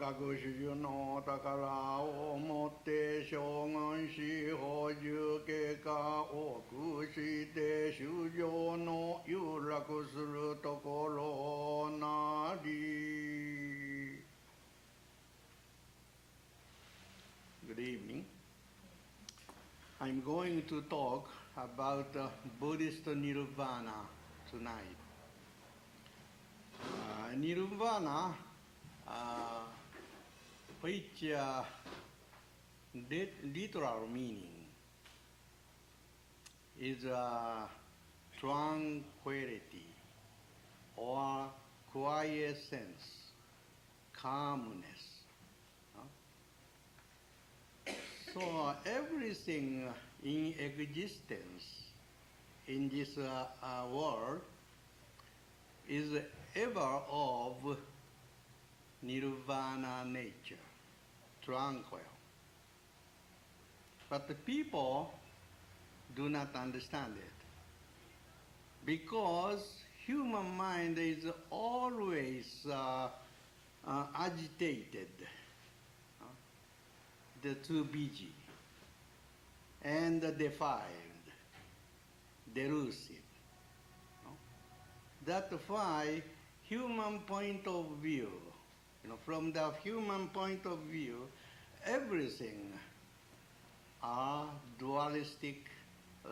各種の宝をもって将軍し法重経過を駆して衆生の有楽するところなり。Good evening. I'm going to talk about Buddhist Nirvana tonight. Nirvana, which literal meaning is tranquility or quiescence, calmness. So everything in existence in this world is ever of nirvana nature, tranquil. But the people do not understand it because human mind is always agitated, too busy, and defiled, delusive. That's why human point of view, from the human point of view, everything are dualistic,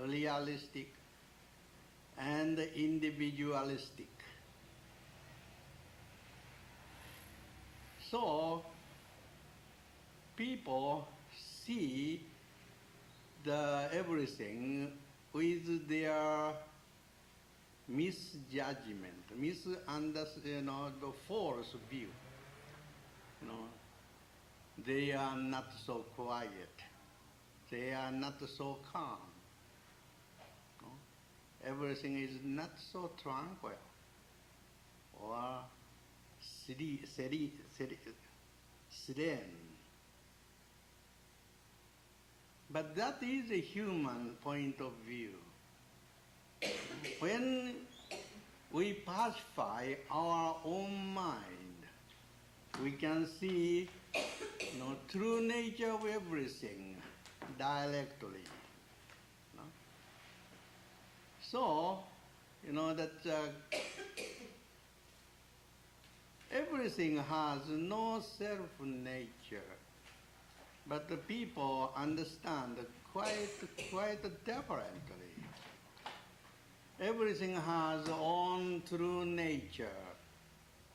realistic, and individualistic. So people see the everything with their misjudgment, the false view. They are not so quiet. They are not so calm. Everything is not so tranquil or serene. But that is a human point of view. When we pacify our own mind, we can see true nature of everything directly. So, that everything has no self-nature, but the people understand quite differently. Everything has own true nature,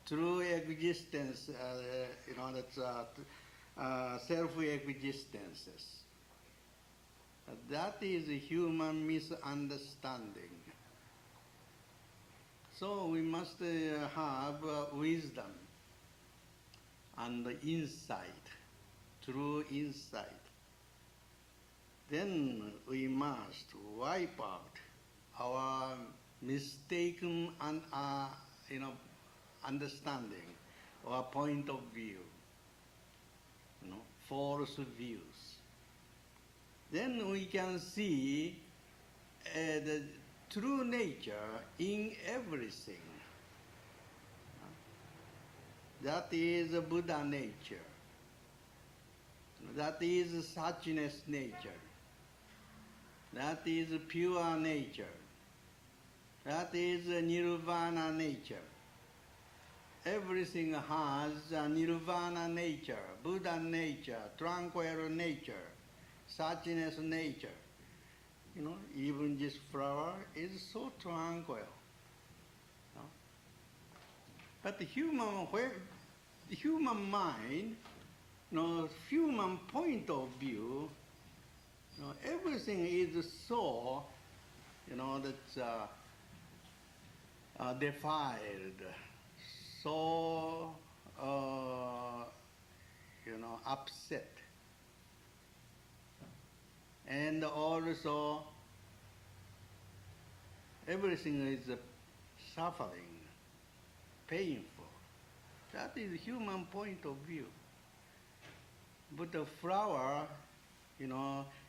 true existence, self-existences. That is a human misunderstanding. So we must have wisdom and insight, true insight. Then we must wipe out our mistaken understanding or point of view, false views. Then we can see the true nature in everything. That is Buddha nature. That is suchness nature. That is pure nature. That is nirvana nature. Everything has a nirvana nature, Buddha nature, tranquil nature, suchness nature. Even this flower is so tranquil. But the human mind, human point of view, everything is so, that's defiled, so, upset. And also, everything is suffering, painful. That is human point of view. But the flower,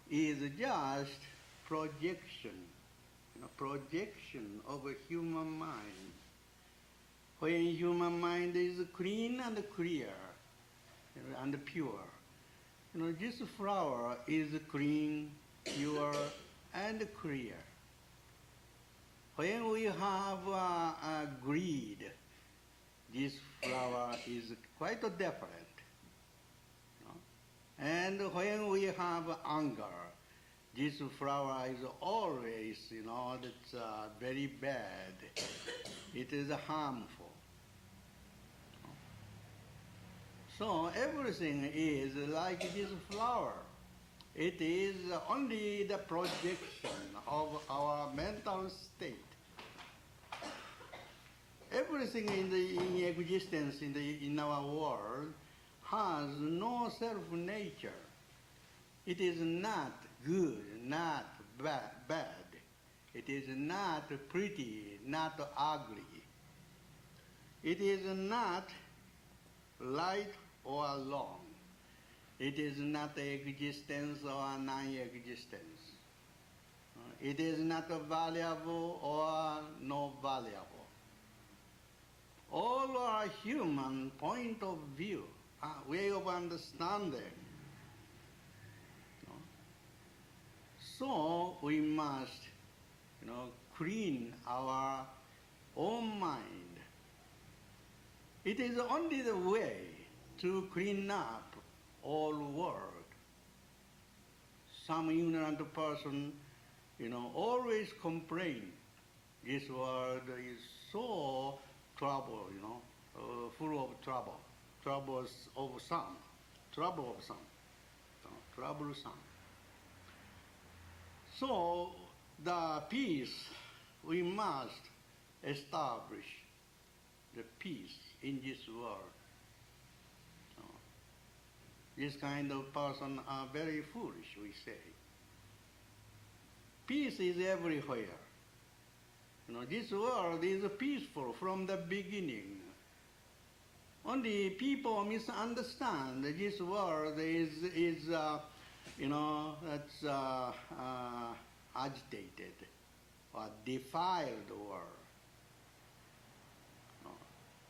is just projection, projection of a human mind. When human mind is clean and clear, and pure. This flower is clean, pure, and clear. When we have greed, this flower is quite different. And when we have anger, this flower is always, that's very bad. It is harmful. So everything is like this flower. It is only the projection of our mental state. Everything in existence in our world has no self-nature. It is not good, not bad. It is not pretty, not ugly. It is not right or wrong. It is not existence or non-existence. It is not valuable or not valuable. All are human point of view, way of understanding. So we must, clean our own mind. It is only the way to clean up all world. Some ignorant person, always complain. This world is so trouble, full of trouble. Troubles of some. Troublesome. So the peace, we must establish the peace in this world. This kind of person are very foolish, we say. Peace is everywhere. This world is peaceful from the beginning. Only people misunderstand that this world is agitated or defiled world.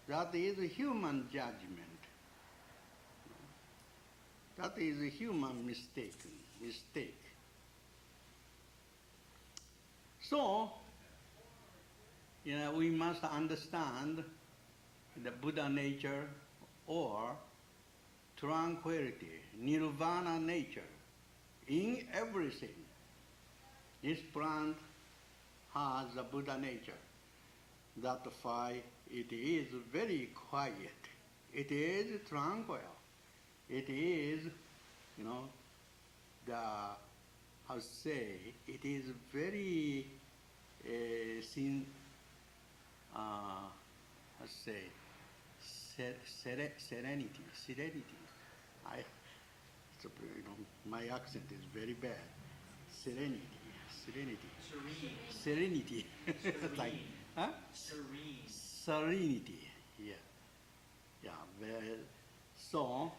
That is a human judgment. That is a human mistake. So, we must understand the Buddha nature or tranquility, nirvana nature in everything. This plant has a Buddha nature. That's why it is very quiet. It is tranquil. It is, it is very, serenity. My accent is very bad. Serenity. Serenity. Like, huh? Serenity. Yeah. Well, so.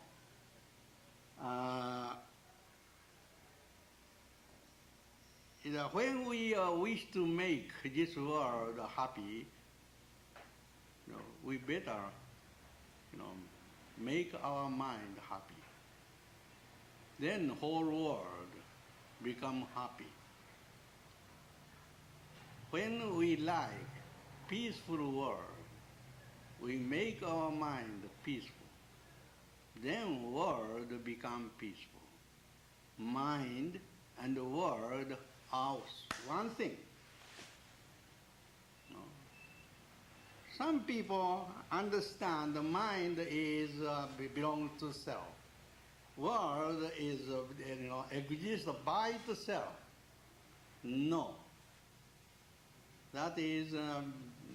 When we wish to make this world happy, we better, make our mind happy. Then whole world become happy. When we like peaceful world, we make our mind peaceful. Then world become peaceful. Mind and the world are one thing. Some people understand the mind is belongs to self. World is exists by itself. No. That is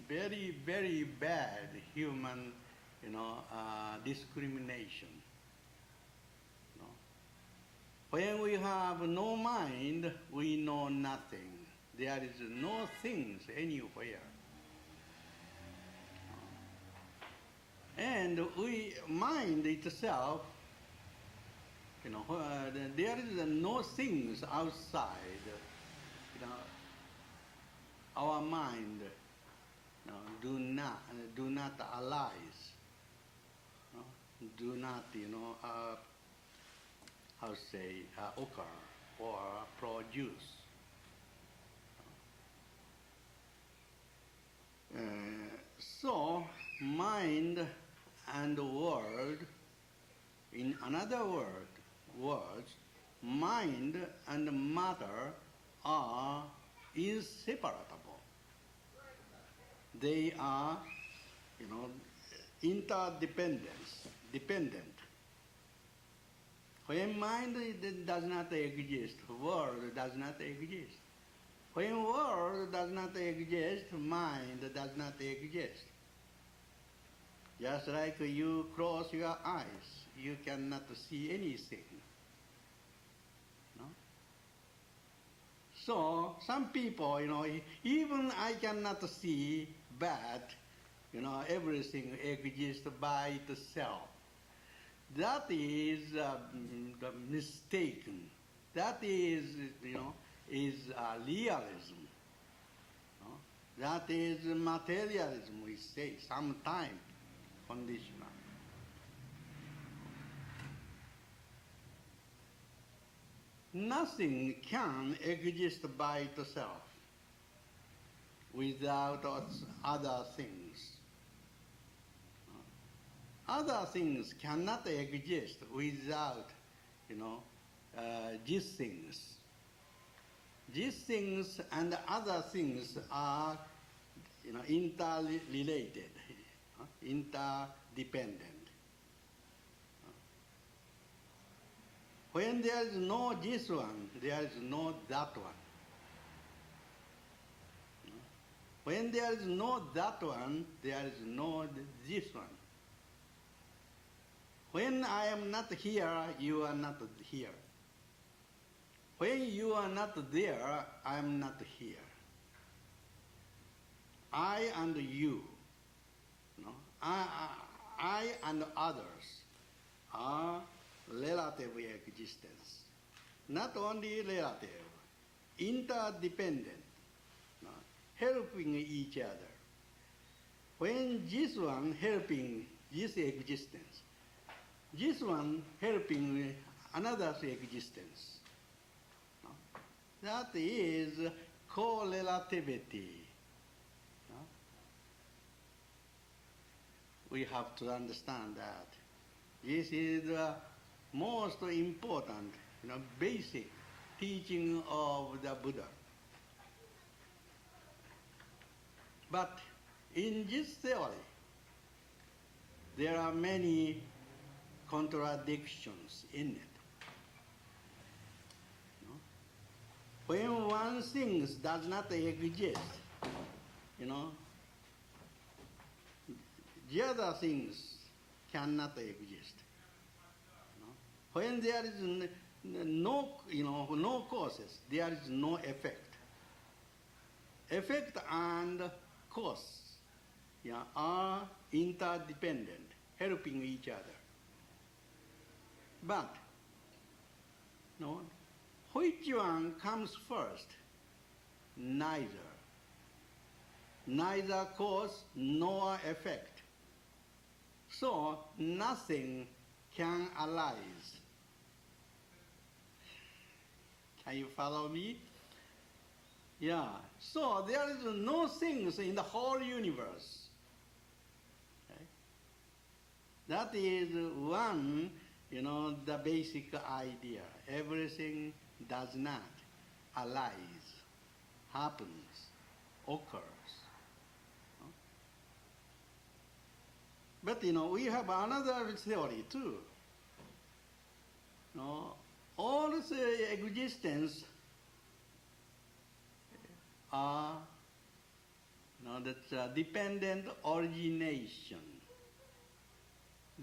very, very bad human discrimination. When we have no mind, we know nothing. There is no things anywhere. And mind itself, there is no things outside. Our mind do not arise. do not, how to say, occur or produce. So, mind and world, in another words, mind and matter are inseparable. They are, dependent. When mind does not exist, world does not exist. When world does not exist, mind does not exist. Just like you close your eyes, you cannot see anything. No? So some people, even I cannot see, but everything exists by itself. That is the mistaken. That is, is realism. No? That is materialism, we say, sometimes conditional. Nothing can exist by itself without other things. Other things cannot exist without, these things. These things and other things are, interrelated, interdependent. When there is no this one, there is no that one. When there is no that one, there is no this one. When I am not here, you are not here. When you are not there, I am not here. I and you, I and others are relative existence. Not only relative, interdependent, helping each other. When this one helping this existence, this one helping another's existence. That is correlativity. We have to understand that. This is the most important, basic teaching of the Buddha. But in this theory, there are many contradictions in it. When one thing does not exist, the other things cannot exist. When there is no causes, there is no effect. Effect and cause are interdependent, helping each other. But which one comes first? Neither. Neither cause nor effect. So nothing can arise. Can you follow me? Yeah. So there is no things in the whole universe. Okay? That is one, the basic idea. Everything does not arise, happens, occurs. But we have another theory too. All the existence are that's dependent origination.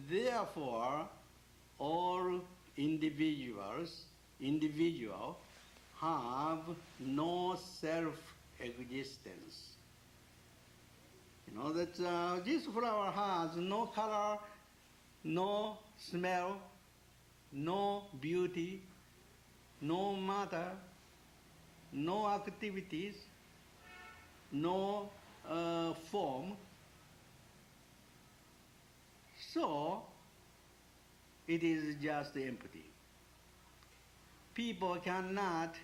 Therefore, all individuals have no self-existence. That this flower has no color, no smell, no beauty, no matter, no activities, no form. So, it is just empty. People cannot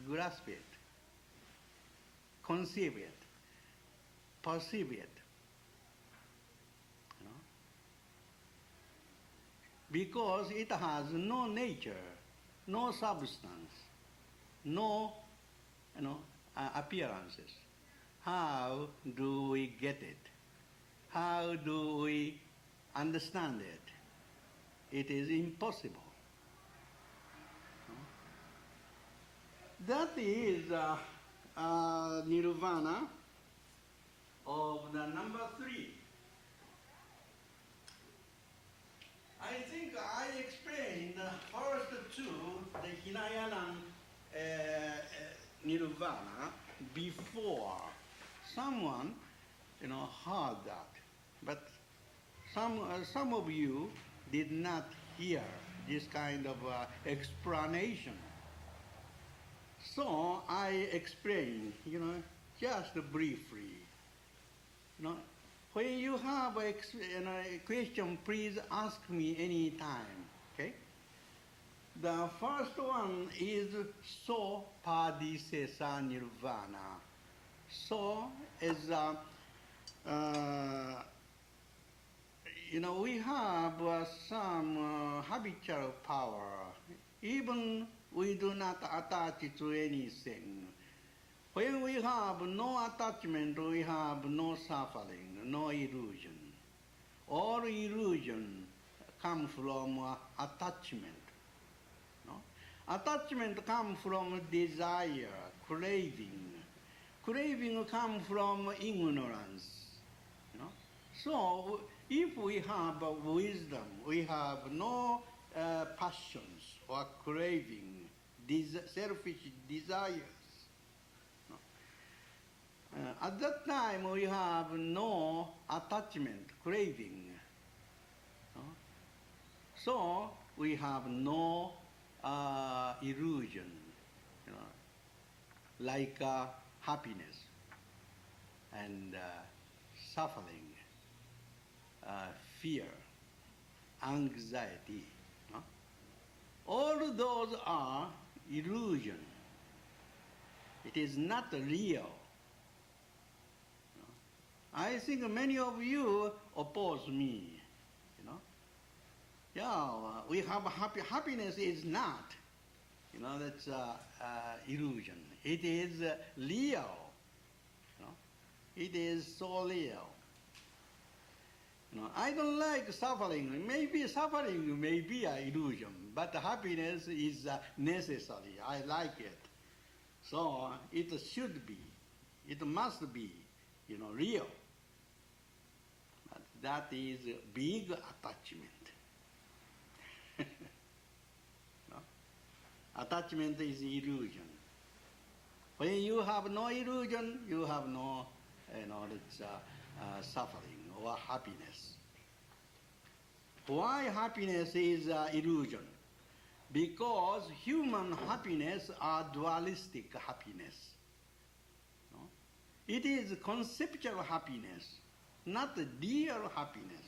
grasp it, conceive it, perceive it. You know? Because it has no nature, no substance, no appearances. How do we get it? How do we understand it? It is impossible. That is nirvana of the number 3. I think I explained the first two, the Hinayanan nirvana, before. Someone, heard that, but some of you did not hear this kind of explanation. So I explain, just briefly. When you have a question, please ask me any time. Okay. The first one is so padisesa nirvana. So is we have some habitual power. Even we do not attach to anything. When we have no attachment, we have no suffering, no illusion. All illusion comes from attachment. Attachment comes from desire, craving. Craving comes from ignorance. So if we have wisdom, we have no passions or craving, selfish desires. At that time, we have no attachment, craving. So we have no illusion, like happiness and suffering, fear, anxiety. All those are illusion. It is not real. I think many of you oppose me. We have happiness is not. That's illusion. It is real. It is so real. I don't like suffering. Maybe suffering may be an illusion, but happiness is necessary. I like it. So it should be. It must be, real. But that is a big attachment. Attachment is illusion. When you have no illusion, you have no suffering or happiness. Why happiness is illusion? Because human happiness are dualistic happiness. It is conceptual happiness, not real happiness.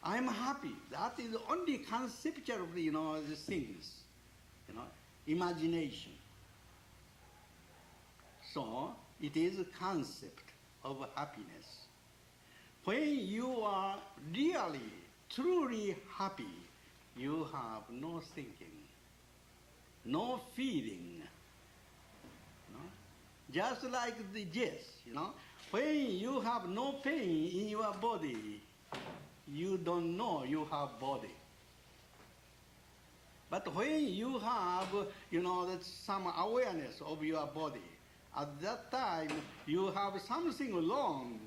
I'm happy. That is only conceptual, the things, imagination. So it is a concept of happiness. When you are really, truly happy, you have no thinking, no feeling. Just like the jazz, when you have no pain in your body, you don't know you have body. But when you have, some awareness of your body, at that time you have something wrong,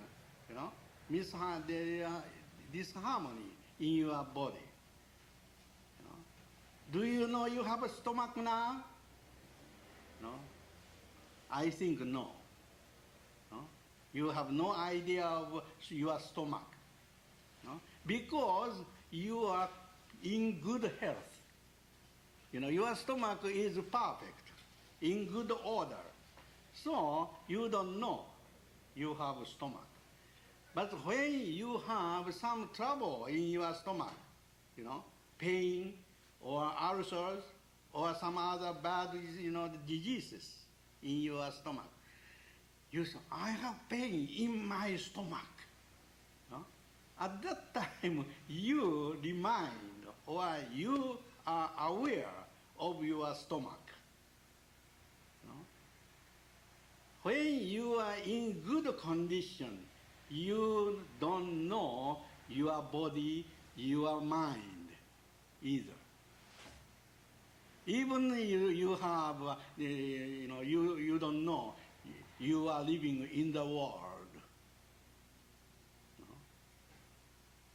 disharmony in your body. Do you know you have a stomach now? No? I think no. You have no idea of your stomach. Because you are in good health. Your stomach is perfect, in good order. So you don't know you have a stomach. But when you have some trouble in your stomach, pain or ulcers or some other bad, diseases in your stomach, you say, I have pain in my stomach. At that time, you remind or you are aware of your stomach. When you are in good condition, you don't know your body, your mind either. Even you have, you don't know you are living in the world.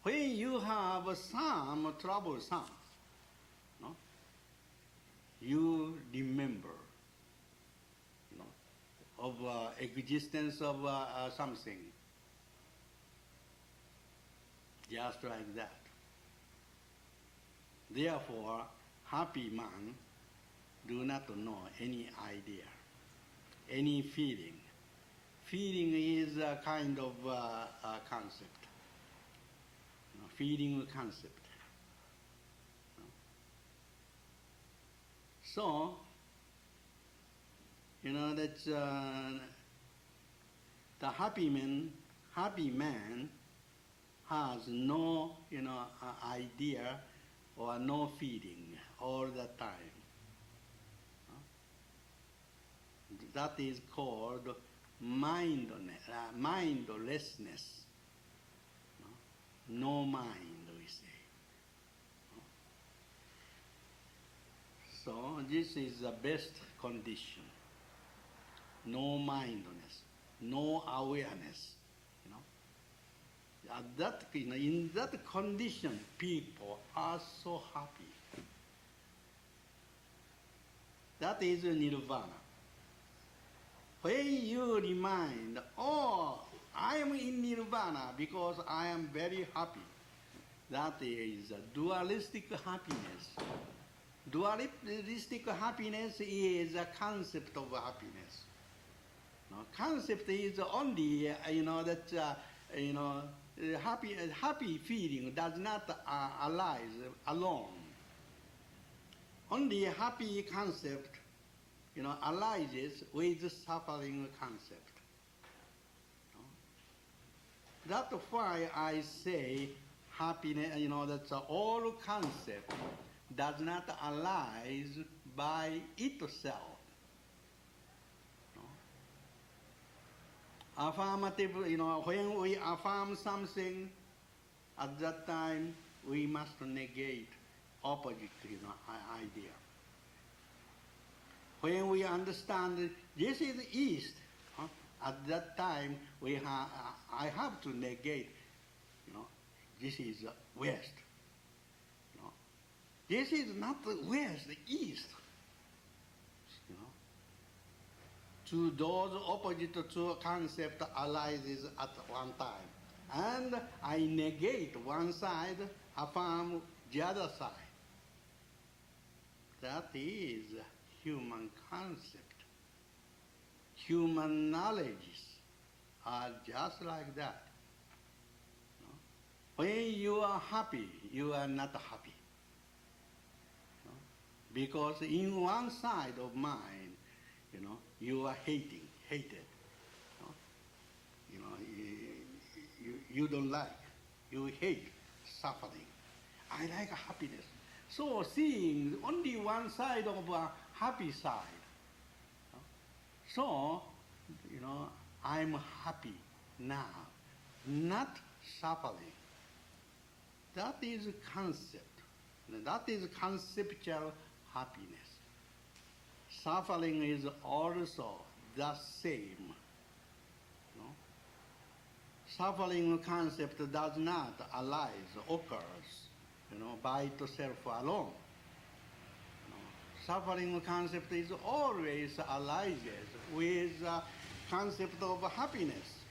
When you have some troublesome, you remember of existence of something. Just like that. Therefore, happy man do not know any idea, any feeling. Feeling is a kind of concept. Feeling concept. So, that's the happy man has no, idea or no feeling all the time. That is called mindlessness. No mind, we say. So this is the best condition. No mindfulness, no awareness. In that condition, people are so happy. That is nirvana. When you remind, oh, I am in nirvana because I am very happy. That is a dualistic happiness. Dualistic happiness is a concept of happiness. Concept is only, happy feeling does not arise alone. Only happy concept, arises with suffering concept. That's why I say happiness, that's all concept does not arise by itself. Affirmative, when we affirm something, at that time we must negate opposite, idea. When we understand this is east, at that time I have to negate, this is west. This is not west, east. To those opposite two concepts arises at one time. And I negate one side, affirm the other side. That is human concept. Human knowledges are just like that. When you are happy, you are not happy. Because in one side of mind, you are hated. You don't like, you hate suffering. I like happiness. So seeing only one side of a happy side. So, I'm happy now, not suffering. That is concept. That is conceptual happiness. Suffering is also the same. Suffering concept does not arise, occurs, by itself alone. Suffering concept is always arises with the concept of happiness.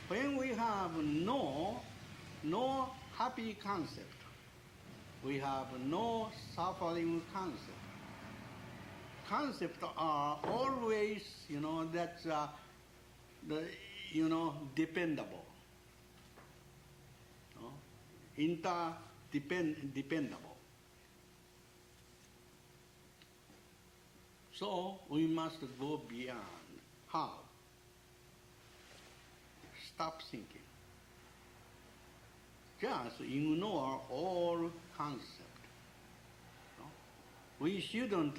When we have no happy concept, we have no suffering concept. Concepts are always, the, dependable, no? Dependable. So we must go beyond. How? Stop thinking. Just ignore all concepts. No? We shouldn't,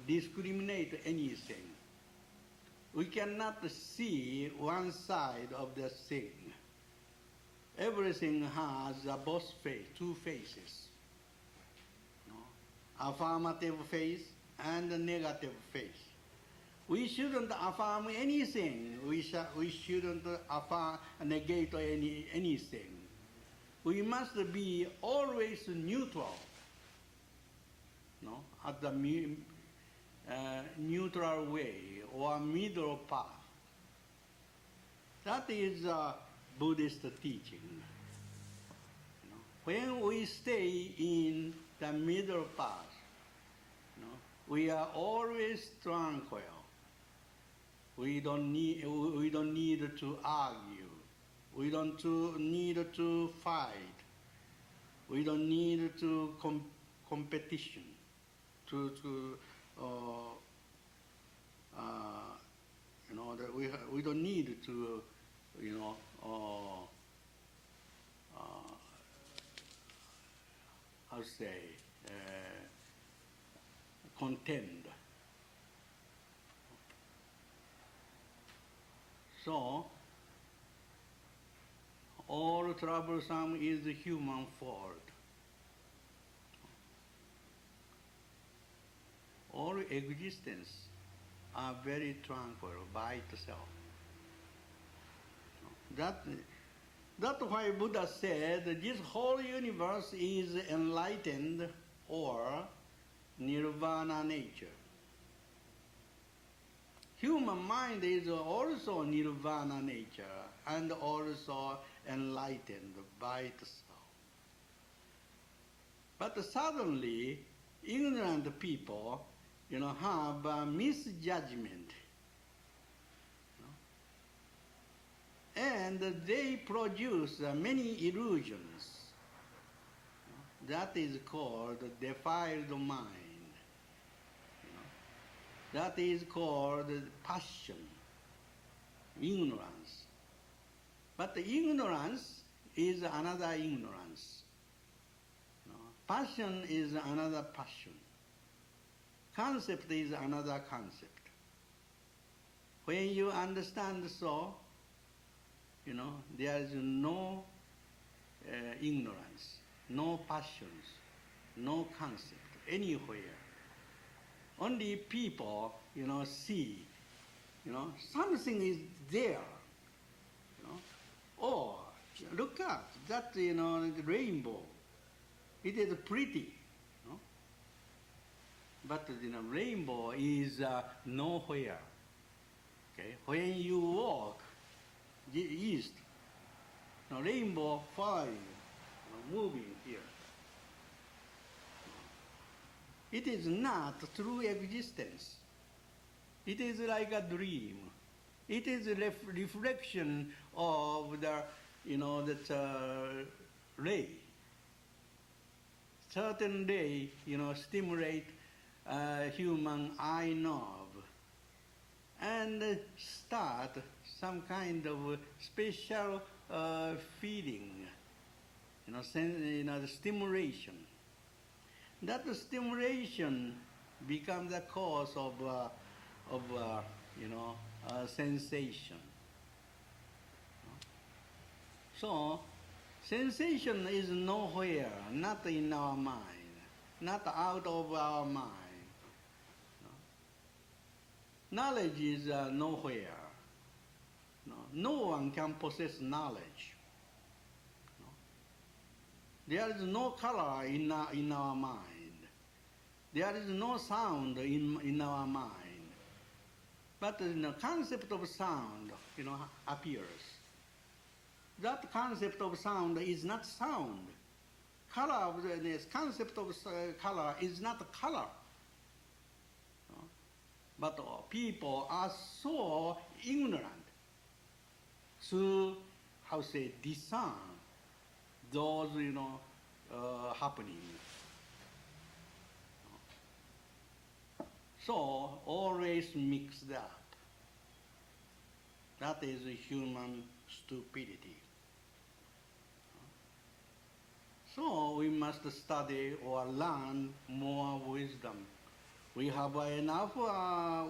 discriminate anything. We cannot see one side of the thing. Everything has both two faces. No? Affirmative face and negative face. We shouldn't affirm anything. We shouldn't negate anything. We must be always neutral. No? At the neutral way or middle path. That is Buddhist teaching. When we stay in the middle path, we are always tranquil. We don't need to argue. We don't need to fight. We don't need to competition. We don't need to, how to say, contend. So, all troublesome is the human fault. All existence are very tranquil by itself. That's why Buddha said this whole universe is enlightened or nirvana nature. Human mind is also nirvana nature and also enlightened by itself. But suddenly, ignorant people, have a misjudgment. And they produce many illusions. That is called defiled mind. That is called passion, ignorance. But the ignorance is another ignorance. Passion is another passion. Concept is another concept. When you understand so, there is no ignorance, no passions, no concept anywhere. Only people, see, something is there. Oh, look at that, the rainbow. It is pretty. But rainbow is nowhere. Okay, when you walk east, rainbow flying, moving here. It is not true existence. It is like a dream. It is a reflection of the, that ray. Certain ray, stimulate human eye nerve and start some kind of special feeling, the stimulation. That stimulation becomes the cause of sensation. So, sensation is nowhere, not in our mind, not out of our mind. Knowledge is nowhere. No one can possess knowledge. There is no color in our mind. There is no sound in our mind. But the concept of sound, appears. That concept of sound is not sound. This concept of color is not color. But people are so ignorant. to, how say, discern those, happening. So always mix that. That is human stupidity. So we must study or learn more wisdom. We have enough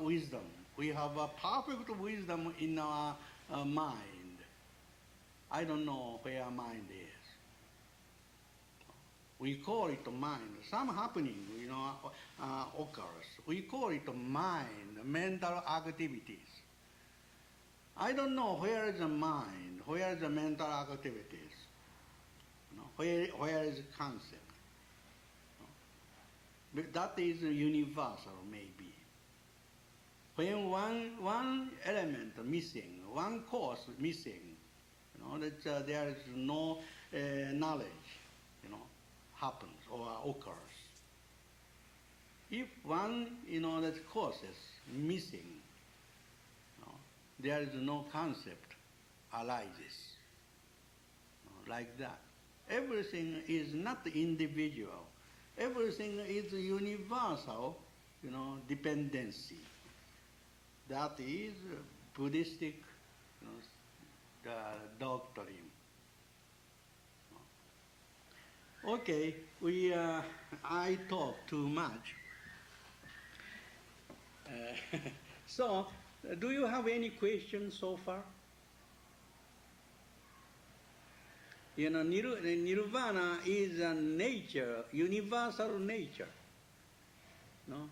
wisdom. We have a perfect wisdom in our mind. I don't know where mind is. We call it mind. Some happening, occurs. We call it mind, mental activities. I don't know where is the mind, where is the mental activities, where is the concept. But that is universal, maybe. When one element missing, one cause missing, that there is no knowledge, happens or occurs. If one, that cause is missing, there is no concept arises. Like that. Everything is not individual. Everything is universal, dependency. That is Buddhistic the doctrine. Okay, I talk too much. So, do you have any questions so far? Nirvana is a nature, universal nature. No?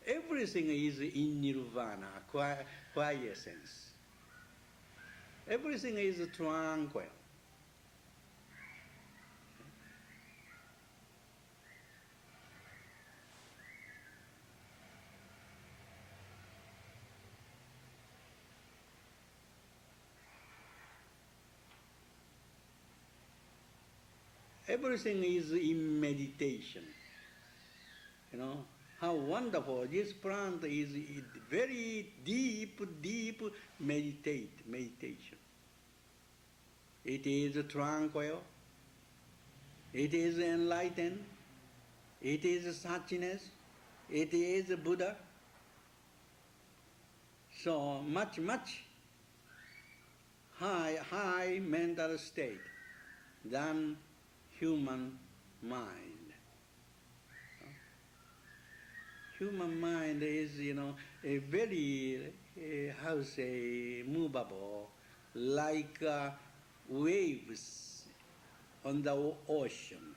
Everything is in nirvana, quiescence. Everything is tranquil. Everything is in meditation. How wonderful. This plant is very deep meditation. It is tranquil. It is enlightened. It is suchness. It is Buddha. So much high mental state than human mind. Human mind is, a very, movable, like waves on the ocean.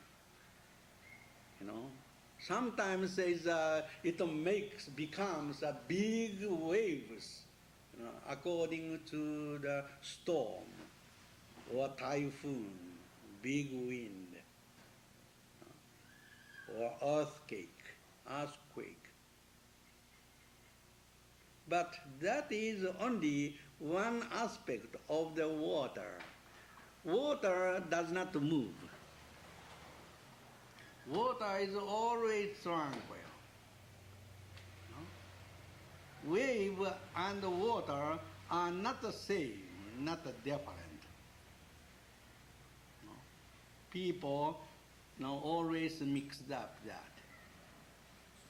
Sometimes it becomes a big waves, according to the storm or typhoon, big wind, or earthquake. But that is only one aspect of the water. Water does not move. Water is always tranquil. Wave and water are not the same, not different. People always mix up that.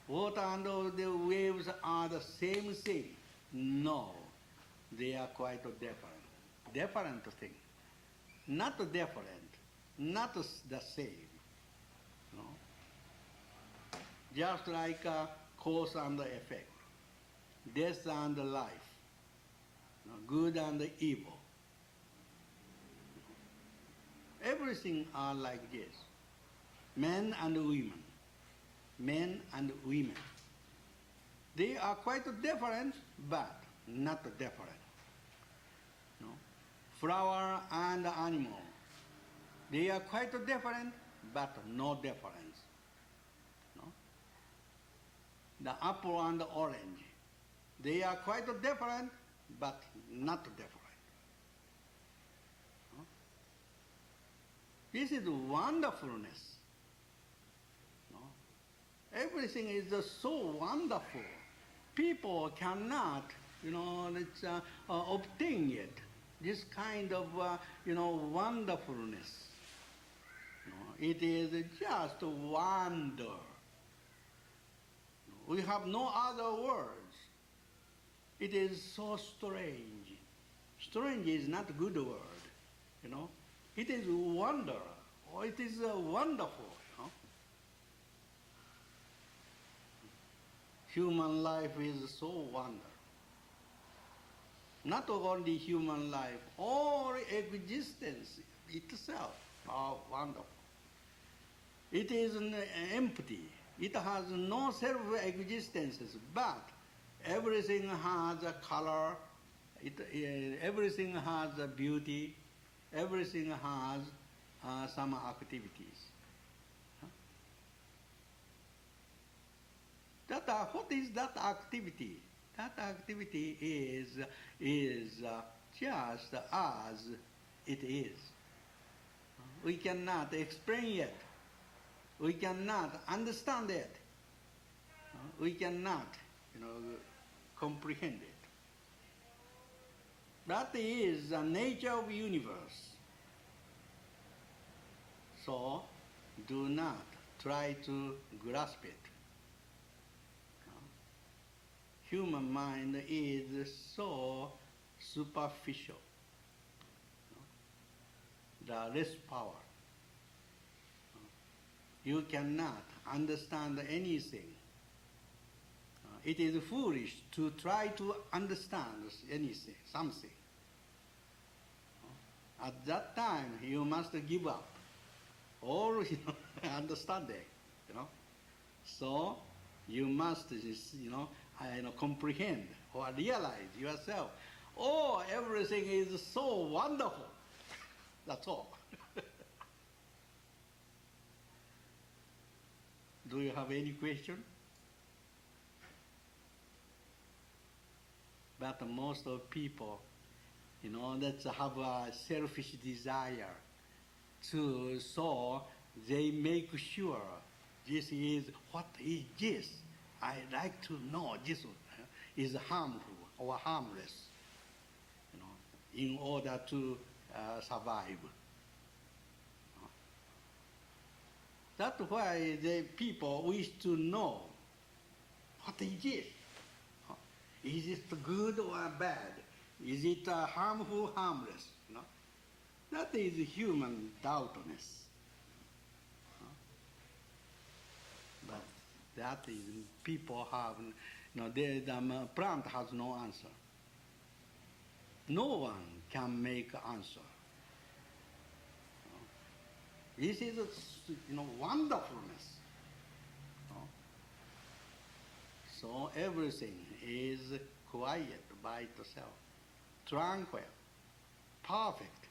Water and the waves are the same thing. No, they are quite different. Different thing. Not different, not the same. Just like cause and effect, death and life, good and evil. Everything are like this. Men and women. Men and women. They are quite different, but not different. Flower and animal. They are quite different, but no difference. The apple and the orange. They are quite different, but not different. This is wonderfulness. Everything is so wonderful. People cannot, obtain it this kind of, wonderfulness. It is just wonder. We have no other words. It is so strange. Strange is not a good word, It is wonder, or it is wonderful, Human life is so wonderful. Not only human life, all existence itself are wonderful. It is empty. It has no self-existence, but everything has a color, everything has a beauty, everything has some activities. What is that activity? That activity is just as it is. We cannot explain it. We cannot understand it. We cannot, comprehend it. That is the nature of the universe. So, do not try to grasp it. Human mind is so superficial. The less power. You cannot understand anything. It is foolish to try to understand anything, something. At that time, you must give up all understanding. So you must, comprehend or realize yourself. Oh, everything is so wonderful. That's all. Do you have any question? But most of people, that have a selfish desire so they make sure this is what is this. I like to know this is harmful or harmless, in order to survive. That's why the people wish to know what is this. Is it good or bad? Is it harmful, harmless? That is human doubtness. But that is people have, the plant has no answer. No one can make answer. This is wonderfulness. So everything is quiet by itself, tranquil, perfect.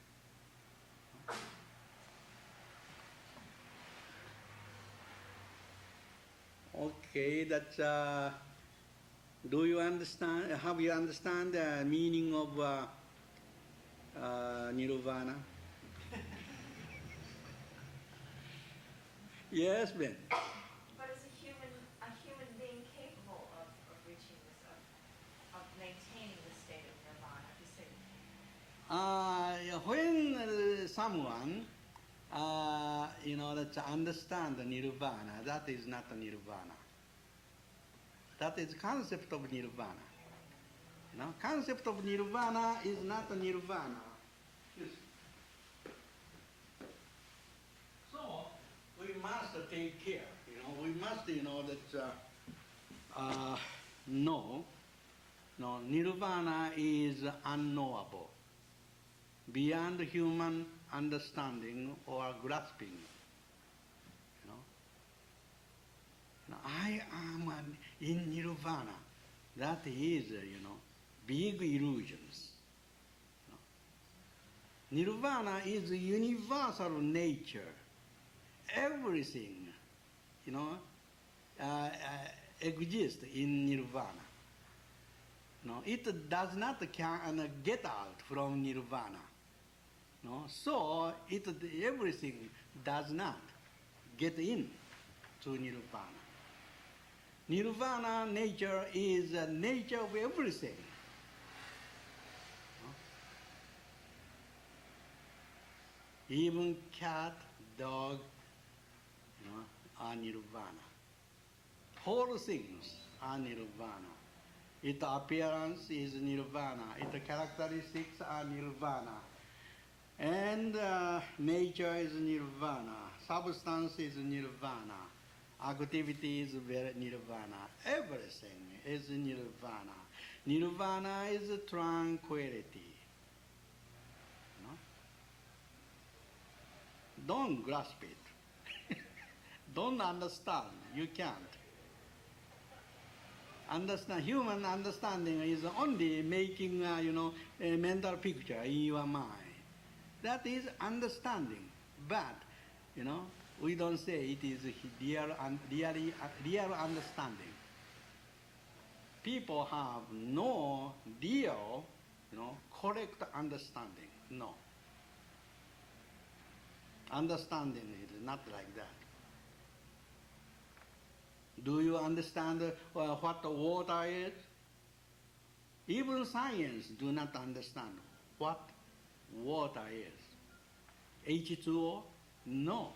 Okay, that's. Do you understand? Have you understand the meaning of nirvana? Yes, Ben. But is a human being capable of reaching this, of maintaining the state of nirvana? When someone, that understand the nirvana, that is not a nirvana. That is concept of nirvana. Concept of nirvana is not a nirvana. So we must take care. We must, know. Nirvana is unknowable, beyond human understanding or grasping. I am in nirvana. That is, big illusions. Nirvana is universal nature. Everything, exists in nirvana. It does not get out from nirvana. So everything does not get in to nirvana. Nirvana nature is the nature of everything. Even cat, dog, are nirvana. Whole things are nirvana. Its appearance is nirvana. Its characteristics are nirvana. And nature is nirvana. Substance is nirvana. Activity is nirvana. Everything is nirvana. Nirvana is tranquility. Don't grasp it. Don't understand. You can't. Understand. Human understanding is only making, a mental picture in your mind. That is understanding. But, we don't say it is real understanding. People have no real, correct understanding. No. Understanding is not like that. Do you understand what water is? Even science do not understand what water is. H2O? No.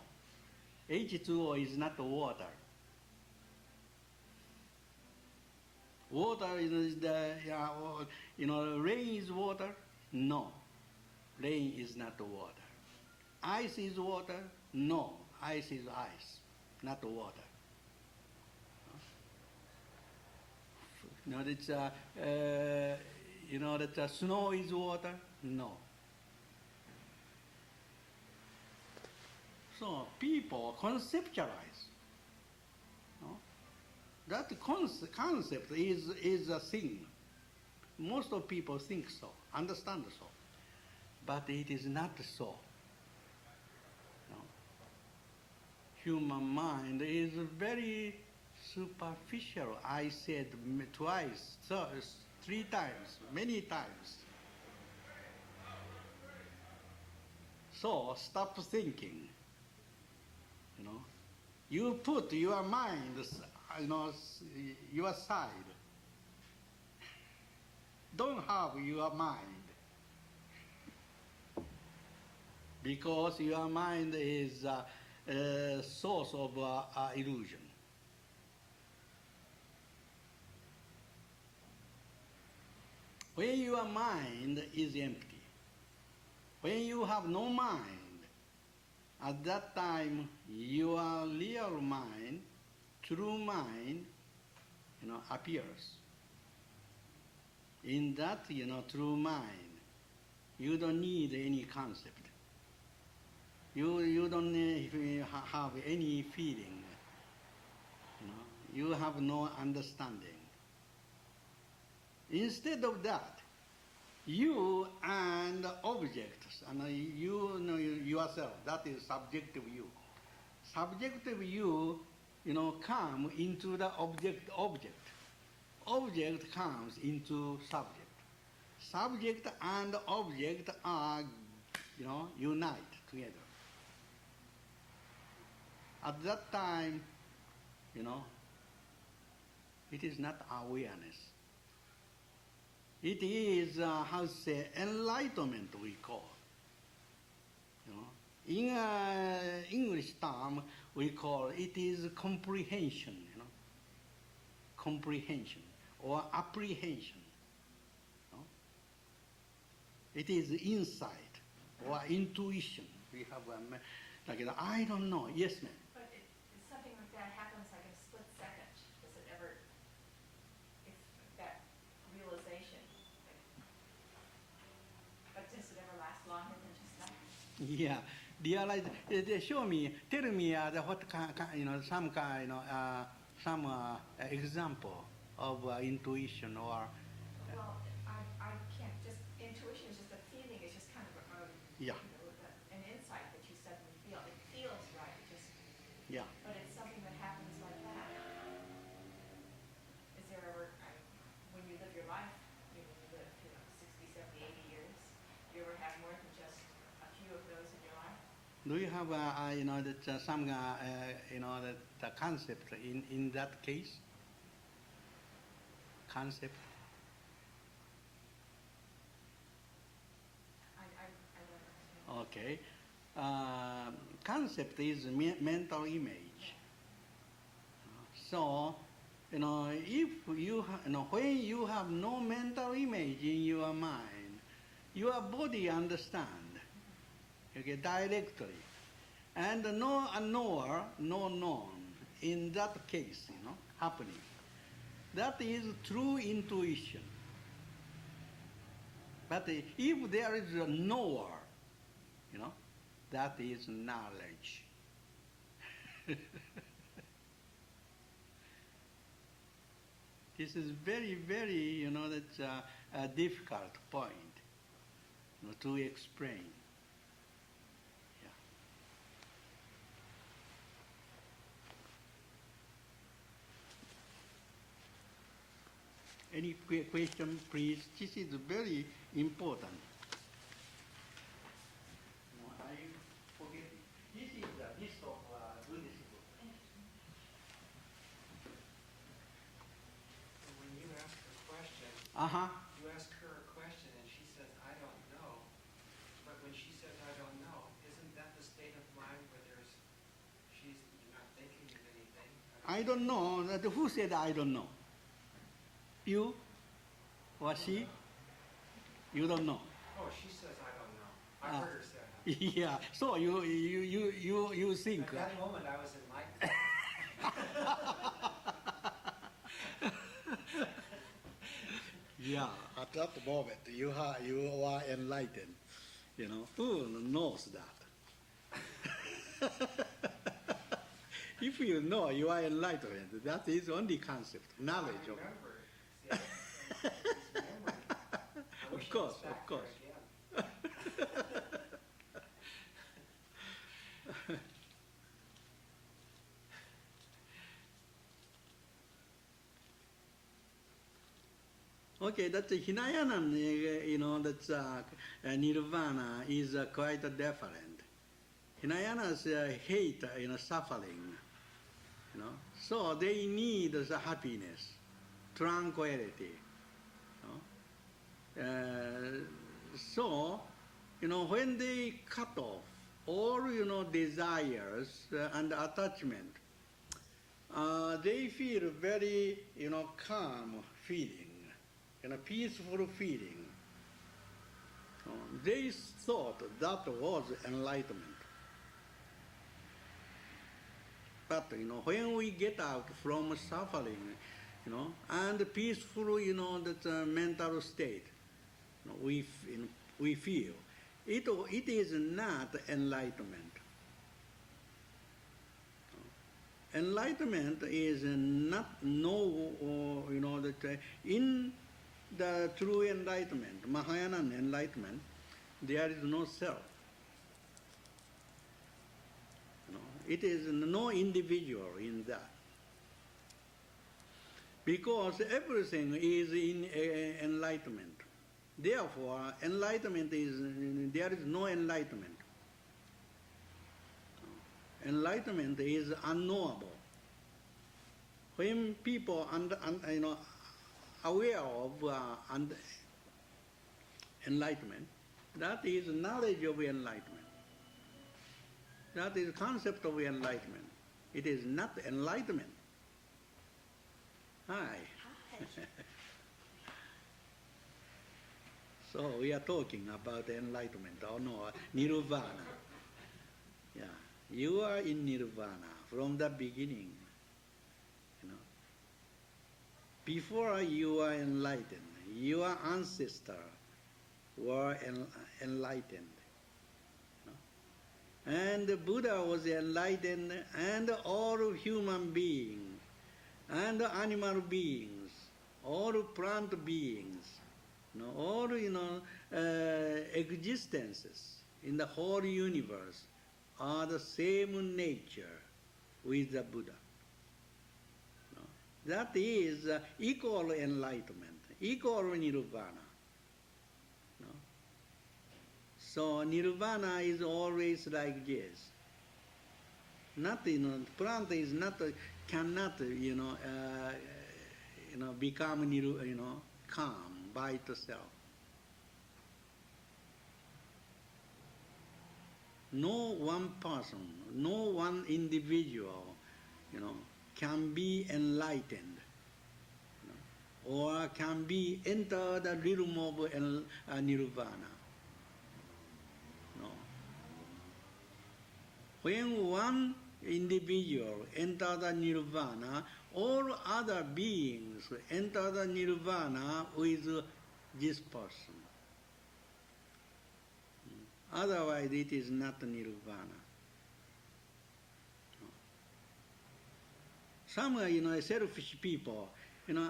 H2O is not water. Water is rain is water? No. Rain is not water. Ice is water? No. Ice is ice, not water. That snow is water? No. So people conceptualize. That concept is a thing. Most of people think so, understand so. But it is not so. Human mind is very superficial. I said twice, three times, many times. So stop thinking. You put your mind, your side. Don't have your mind. Because your mind is a source of illusion. When your mind is empty, when you have no mind, at that time your real mind, true mind, appears. In that, true mind, you don't need any concept. You don't have any feeling. You have no understanding. Instead of that, you and objects, and you know yourself, that is subjective you. Subjective you, come into the object. Object comes into subject. Subject and object are, unite together. At that time, it is not awareness. It is, enlightenment we call. In English term, we call it is comprehension, comprehension or apprehension. It is insight or intuition. We have I don't know. Yes, ma'am. But if something like that happens like in a split second, does it ever, if that realization, but does it ever last longer than just that? Yeah, realize. Show me, tell me what some kind, some example of intuition or. Well, I can't. Just intuition is just a feeling. It's just kind of Yeah. An insight that you suddenly feel. It feels right. It just. Yeah. But it's something that happens like that. Is there ever, when you live your life, you live 60, 70, 80 years, do you ever have more than just a few of those in your life? Do you have some that the concept in that case? Concept. I don't understand. Okay. concept is mental image. So, if when you have no mental image in your mind, your body understand, okay, directly, and no knower, no known. In that case, happening. That is true intuition. But if there is a knower, that is knowledge. This is very, very, that's a difficult point to explain. Yeah. Any question, please? This is very important. I forget. This is the list of Buddhist books. When you ask a question, Uh-huh. you ask her a question and she says, I don't know. But when she says, I don't know, isn't that the state of mind where she's not thinking of anything? I don't know. Who said I don't know? You? Or she? You don't know. Oh, she says, I don't know. I heard her say that. Yeah. So you think. At that moment, I was enlightened. Yeah. At that moment, you are enlightened. Who knows that? If you know you are enlightened, that is only concept, knowledge of. I remember. See, it's memory. I wish Of course, it was of course. back there again. Okay, that's Hinayana, that's Nirvana is quite different. Hinayana's hate, suffering, so they need the happiness, tranquility. So, when they cut off all, desires and attachment, they feel very, calm feeling, peaceful feeling. They thought that was enlightenment. But, when we get out from suffering, and peaceful, that mental state, we feel, it is not enlightenment. Enlightenment is not that in the true enlightenment, Mahayana enlightenment, there is no self. It is no individual in that. Because everything is in enlightenment. Therefore, enlightenment there is no enlightenment. Enlightenment is unknowable. When people aware of enlightenment, that is knowledge of enlightenment. That is concept of enlightenment. It is not enlightenment. Hi. Hi. So we are talking about enlightenment, or no, nirvana. Yeah, you are in nirvana from the beginning. Before you are enlightened, your ancestors were enlightened. And the Buddha was enlightened, and all human beings, and animal beings, all plant beings, all existences in the whole universe are the same nature with the Buddha. That is equal enlightenment, equal nirvana. So nirvana is always like this. Nothing, plant is not, cannot, become, calm by itself. no one person, no one individual, can be enlightened, or can be enter the realm of nirvana. No. When one individual enter the nirvana, all other beings enter the nirvana with this person. Otherwise, it is not nirvana. Some, selfish people,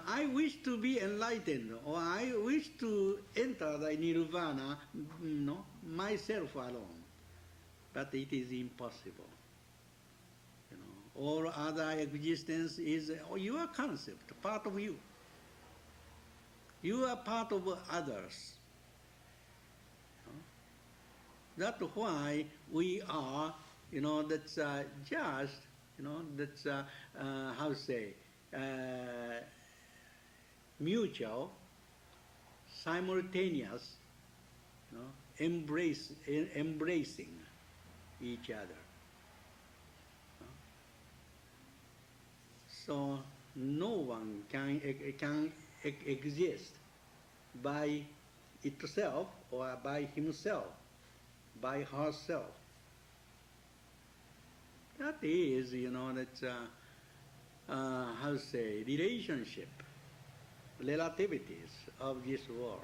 I wish to be enlightened, or I wish to enter the nirvana, myself alone. But it is impossible. All other existence is your concept, part of you. You are part of others. That's why we are, that's just, that's, how to say, mutual, simultaneous, embracing each other. So no one can exist by itself or by himself, by herself. That is, that's, how to say, relationship, relativities of this world.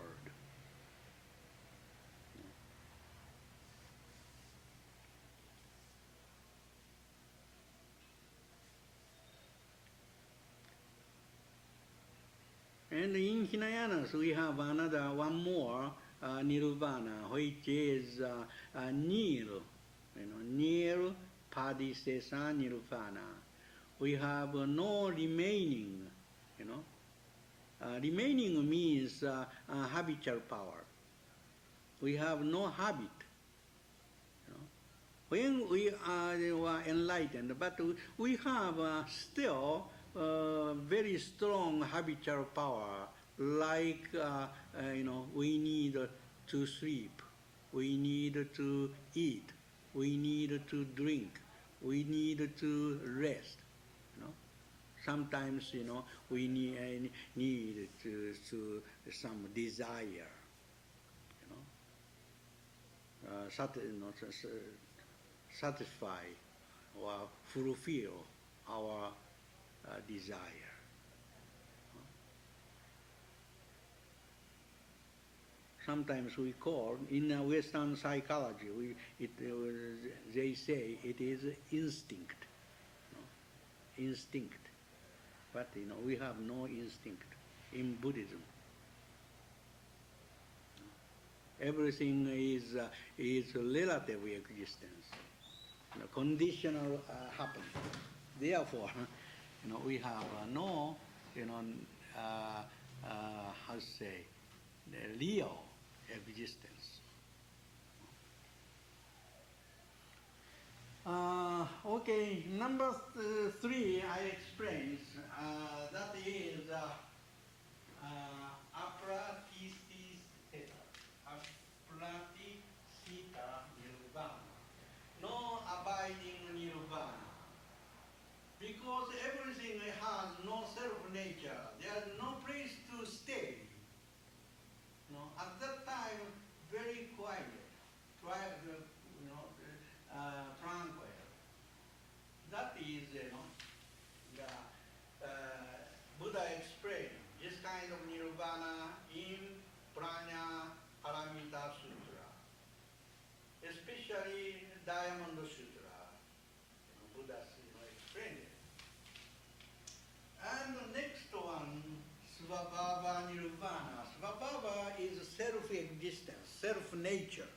And in Hinayanas, we have one more nirvana, which is nil, nil padisesa nirvana. We have no remaining, remaining means habitual power. We have no habit. When we are enlightened, but we have still very strong habitual power, like, we need to sleep, we need to eat, we need to drink, we need to rest. Sometimes, we need to some desire, satisfy or fulfill our desire. Sometimes we call, in Western psychology, they say it is instinct. Instinct. But we have no instinct in Buddhism. Everything is relative existence, conditional happening. Therefore, we have no, how to say, the real existence. Okay, number 3 I explained. That is apratistheta, apratistheta nirvana, no abiding nirvana. Because everything has no self-nature, there is no place to stay. At that time, very quiet, tranquil. That is, the Buddha explained this kind of nirvana in Prajna Paramita Sutra, especially Diamond Sutra. Buddha explained it. And the next one, Svabhava Nirvana. Svabhava is self-existence, self-nature.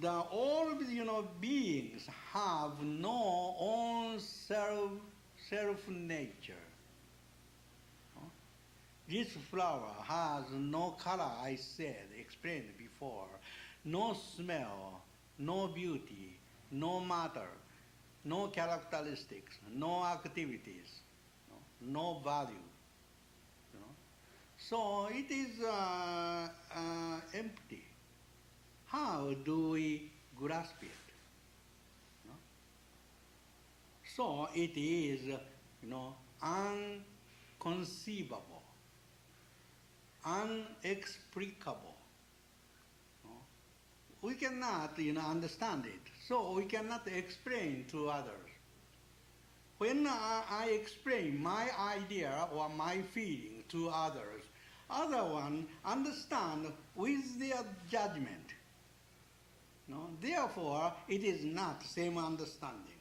All beings have no own self-nature. This flower has no color, I explained before, no smell, no beauty, no matter, no characteristics, no activities, no value. So it is empty. how do we grasp it? No? So it is, unconceivable, unexplicable. No? We cannot, understand it, so we cannot explain to others. When I explain my idea or my feeling to others, other one understand with their judgment. No? Therefore, it is not same understanding.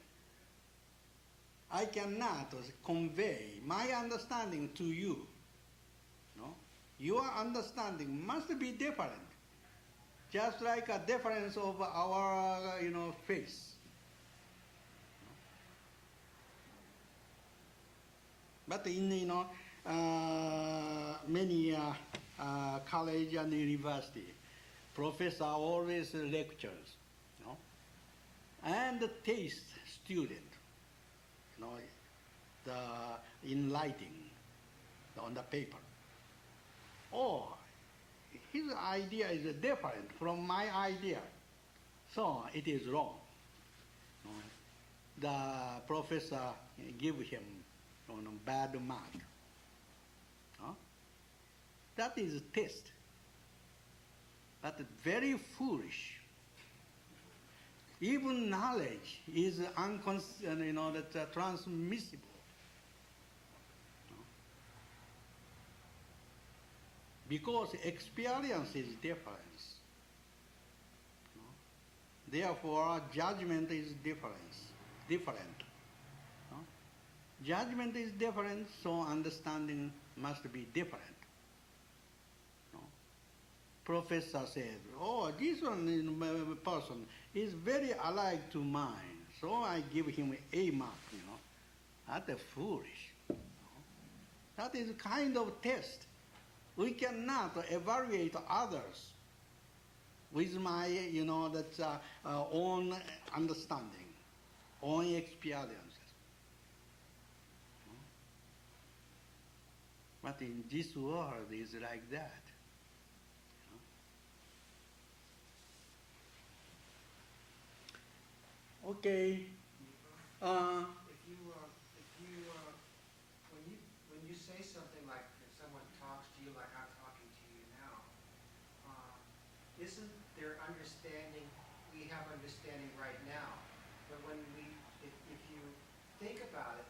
I cannot convey my understanding to you. No? Your understanding must be different, just like a difference of our, face. But in many college and university, professor always lectures, and taste student, in writing on the paper. Or his idea is different from my idea, so it is wrong. The professor give him bad mark. That is test. But very foolish. Even knowledge is transmissible. Because experience is different. Therefore, judgment is different. Judgment is different, so understanding must be different. Professor says, oh, this one person is very alike to mine, so I give him A mark, That's foolish. That is kind of test. We cannot evaluate others with my, own understanding, own experiences. But in this world, it's like that. Okay. When you say something like if someone talks to you like I'm talking to you now, isn't their understanding? We have understanding right now, but if you think about it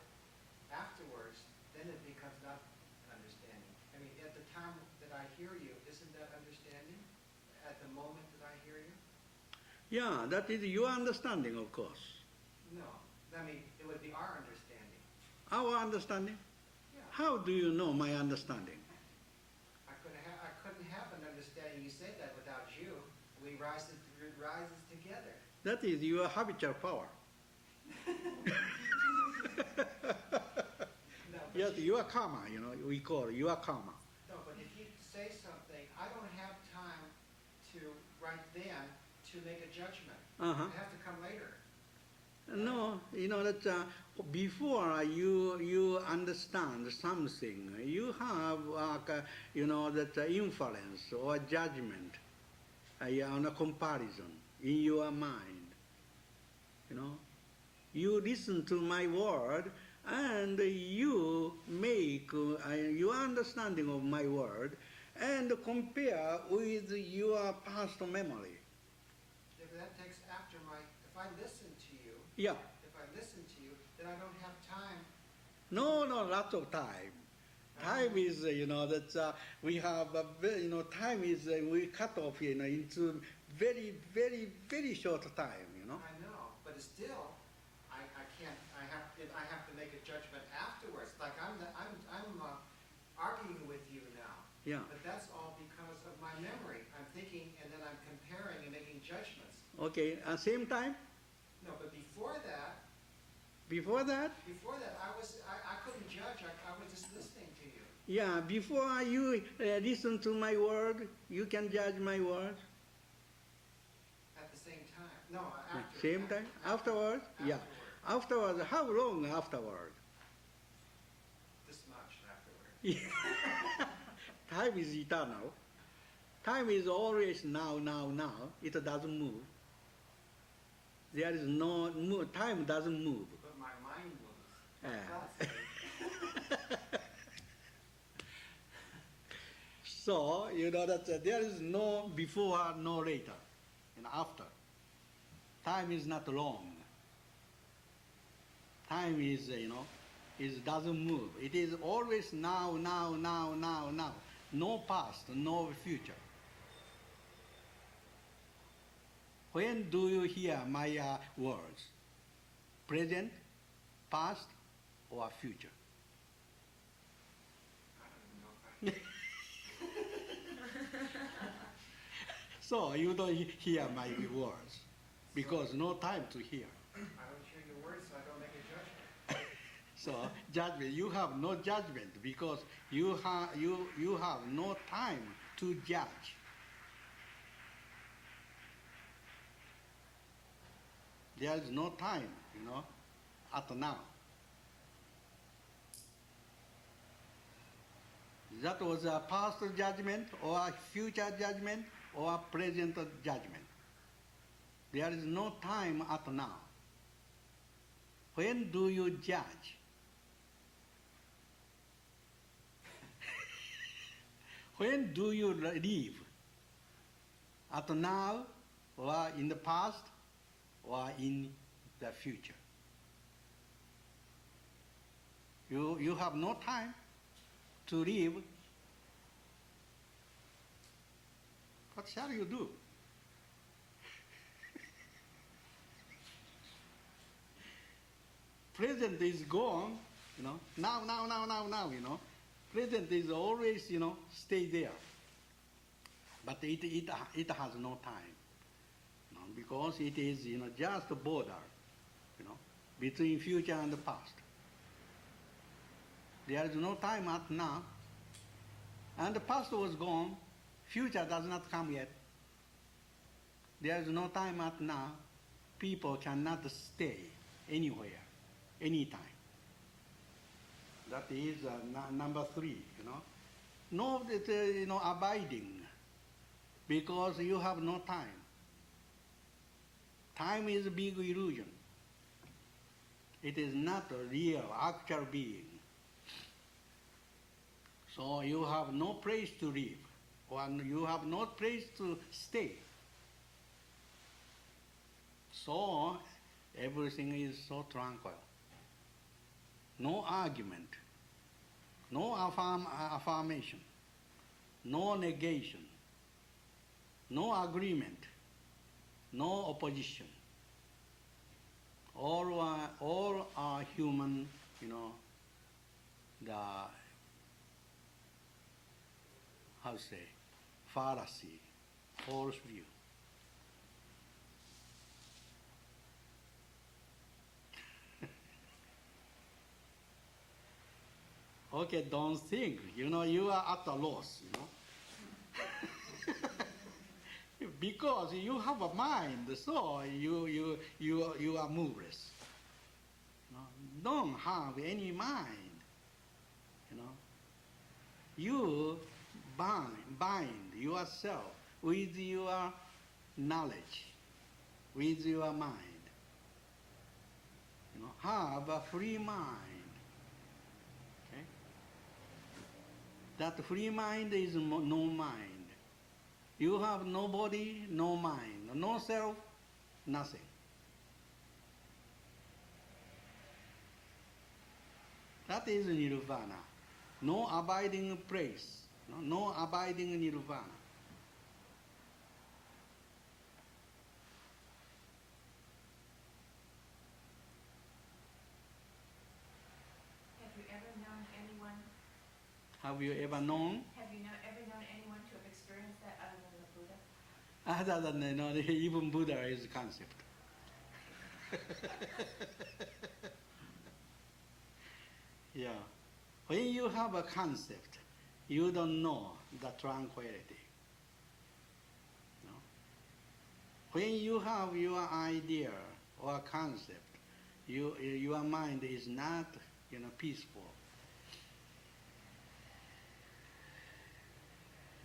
afterwards, then it becomes not understanding. I mean, at the time that I hear you, isn't that understanding? At the moment that I hear you? Yeah, that is your understanding, of course. No, I mean, it would be our understanding. Our understanding? Yeah. How do you know my understanding? I couldn't have an understanding. You said that without you. We rises together. That is your habitual power. No, Yes, your karma, we call it your karma. No, but if you say something, I don't have time to right then to make a judgment. Uh-huh. It has to come later. No, that before you understand something, you have that inference or judgment on a comparison in your mind. You listen to my word and you make your understanding of my word and compare with your past memory. If that takes after if I listen to you, Yeah. if I listen to you, then I don't have time. No, lots of time. Time is, we have, time is, we cut off, into very, very, very short time, I know, but it's still, I can't. I have to make a judgment afterwards. Like I'm arguing with you now. Yeah. But that's all because of my memory. I'm thinking, and then I'm comparing and making judgments. Okay, at same time? No, but before that, I couldn't judge. I was just listening to you. Yeah, before you listen to my word, you can judge my word. At the same time. No, after. Same time? Afterward? Yeah. Afterward, how long afterward? This much afterward. Time is eternal. Time is always now, now, now. It doesn't move. There is no move. Time doesn't move. But my mind moves. Ah. That's right. So, that there is no before, no later, and after. Time is not long. Time is, it doesn't move. It is always now, now, now, now, now. No past, no future. When do you hear my words? Present, past, or future? I don't know. So you don't hear my words because no time to hear. I don't hear your words, so I don't make a judgment. So judgment, you have no judgment because you have no time to judge. There is no time, at now. That was a past judgment or a future judgment or a present judgment. There is no time at now. When do you judge? When do you live? At now, or in the past, or in the future? You have no time to live. What shall you do? Present is gone, now, Present is always, stay there. But it has no time, because it is, just a border, between future and the past. There is no time at now, and the past was gone, future does not come yet. There is no time at now, people cannot stay anywhere, anytime. That is number 3, No, abiding, because you have no time. Time is a big illusion. It is not a real, actual being. So you have no place to live, or you have no place to stay. So everything is so tranquil. No argument, no affirmation, no negation, no agreement, no opposition. All are human, the, how to say, fallacy, false view. Okay, don't think, you are at a loss, because you have a mind, so you are moveless. Don't have any mind, You bind yourself with your knowledge, with your mind. Have a free mind. Okay? That free mind is no mind. You have no body, no mind, no self, nothing. That is nirvana. No abiding place, no abiding nirvana. Have you ever known anyone? Have you ever known? Have you ever known anyone to have experienced that other than the Buddha? Other than even Buddha is a concept. Yeah. When you have a concept, you don't know the tranquility. When you have your idea or concept, your mind is not peaceful.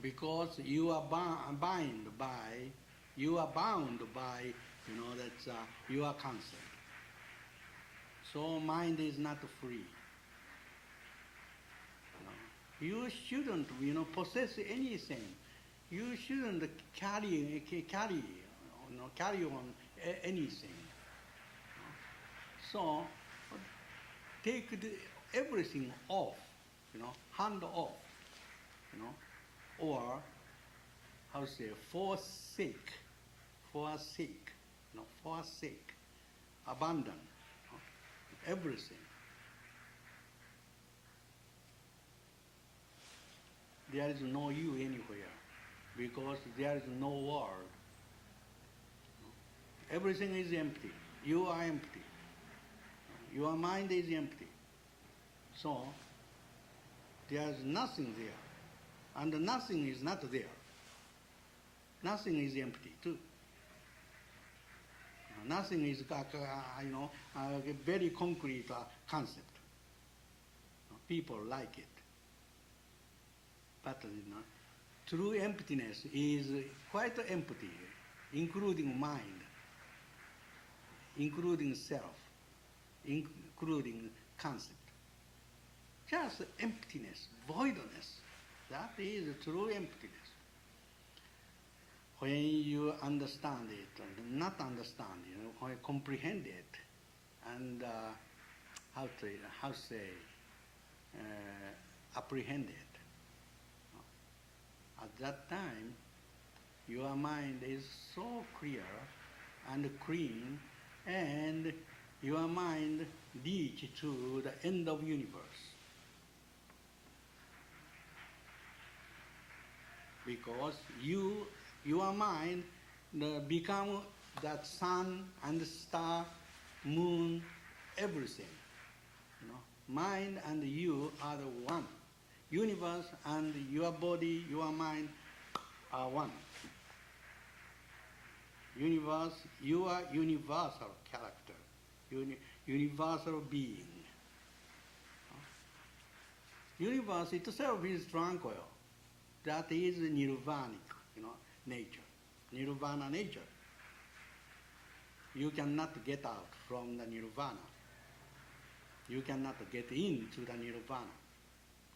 because you are bound by, that's your concept. So mind is not free. You shouldn't, possess anything. You shouldn't carry on anything. So take everything off, hand off, or how to say, forsake, abandon everything. There is no you anywhere because there is no world. Everything is empty. You are empty. Your mind is empty. So there is nothing there. And nothing is not there. Nothing is empty too. Nothing is a very concrete concept. People like it. But true emptiness is quite empty, including mind, including self, including concept. Just emptiness, voidness. That is true emptiness. When you understand it, and not understand, when you comprehend it, and apprehend it. At that time, your mind is so clear and clean, and your mind reach to the end of universe. Because your mind become that sun and star, moon, everything. Mind and you are the one. Universe and your body, your mind are one. Universe, you are universal character, universal being. Universe itself is tranquil. That is nirvanic, nature. Nirvana nature. You cannot get out from the nirvana. You cannot get into the nirvana.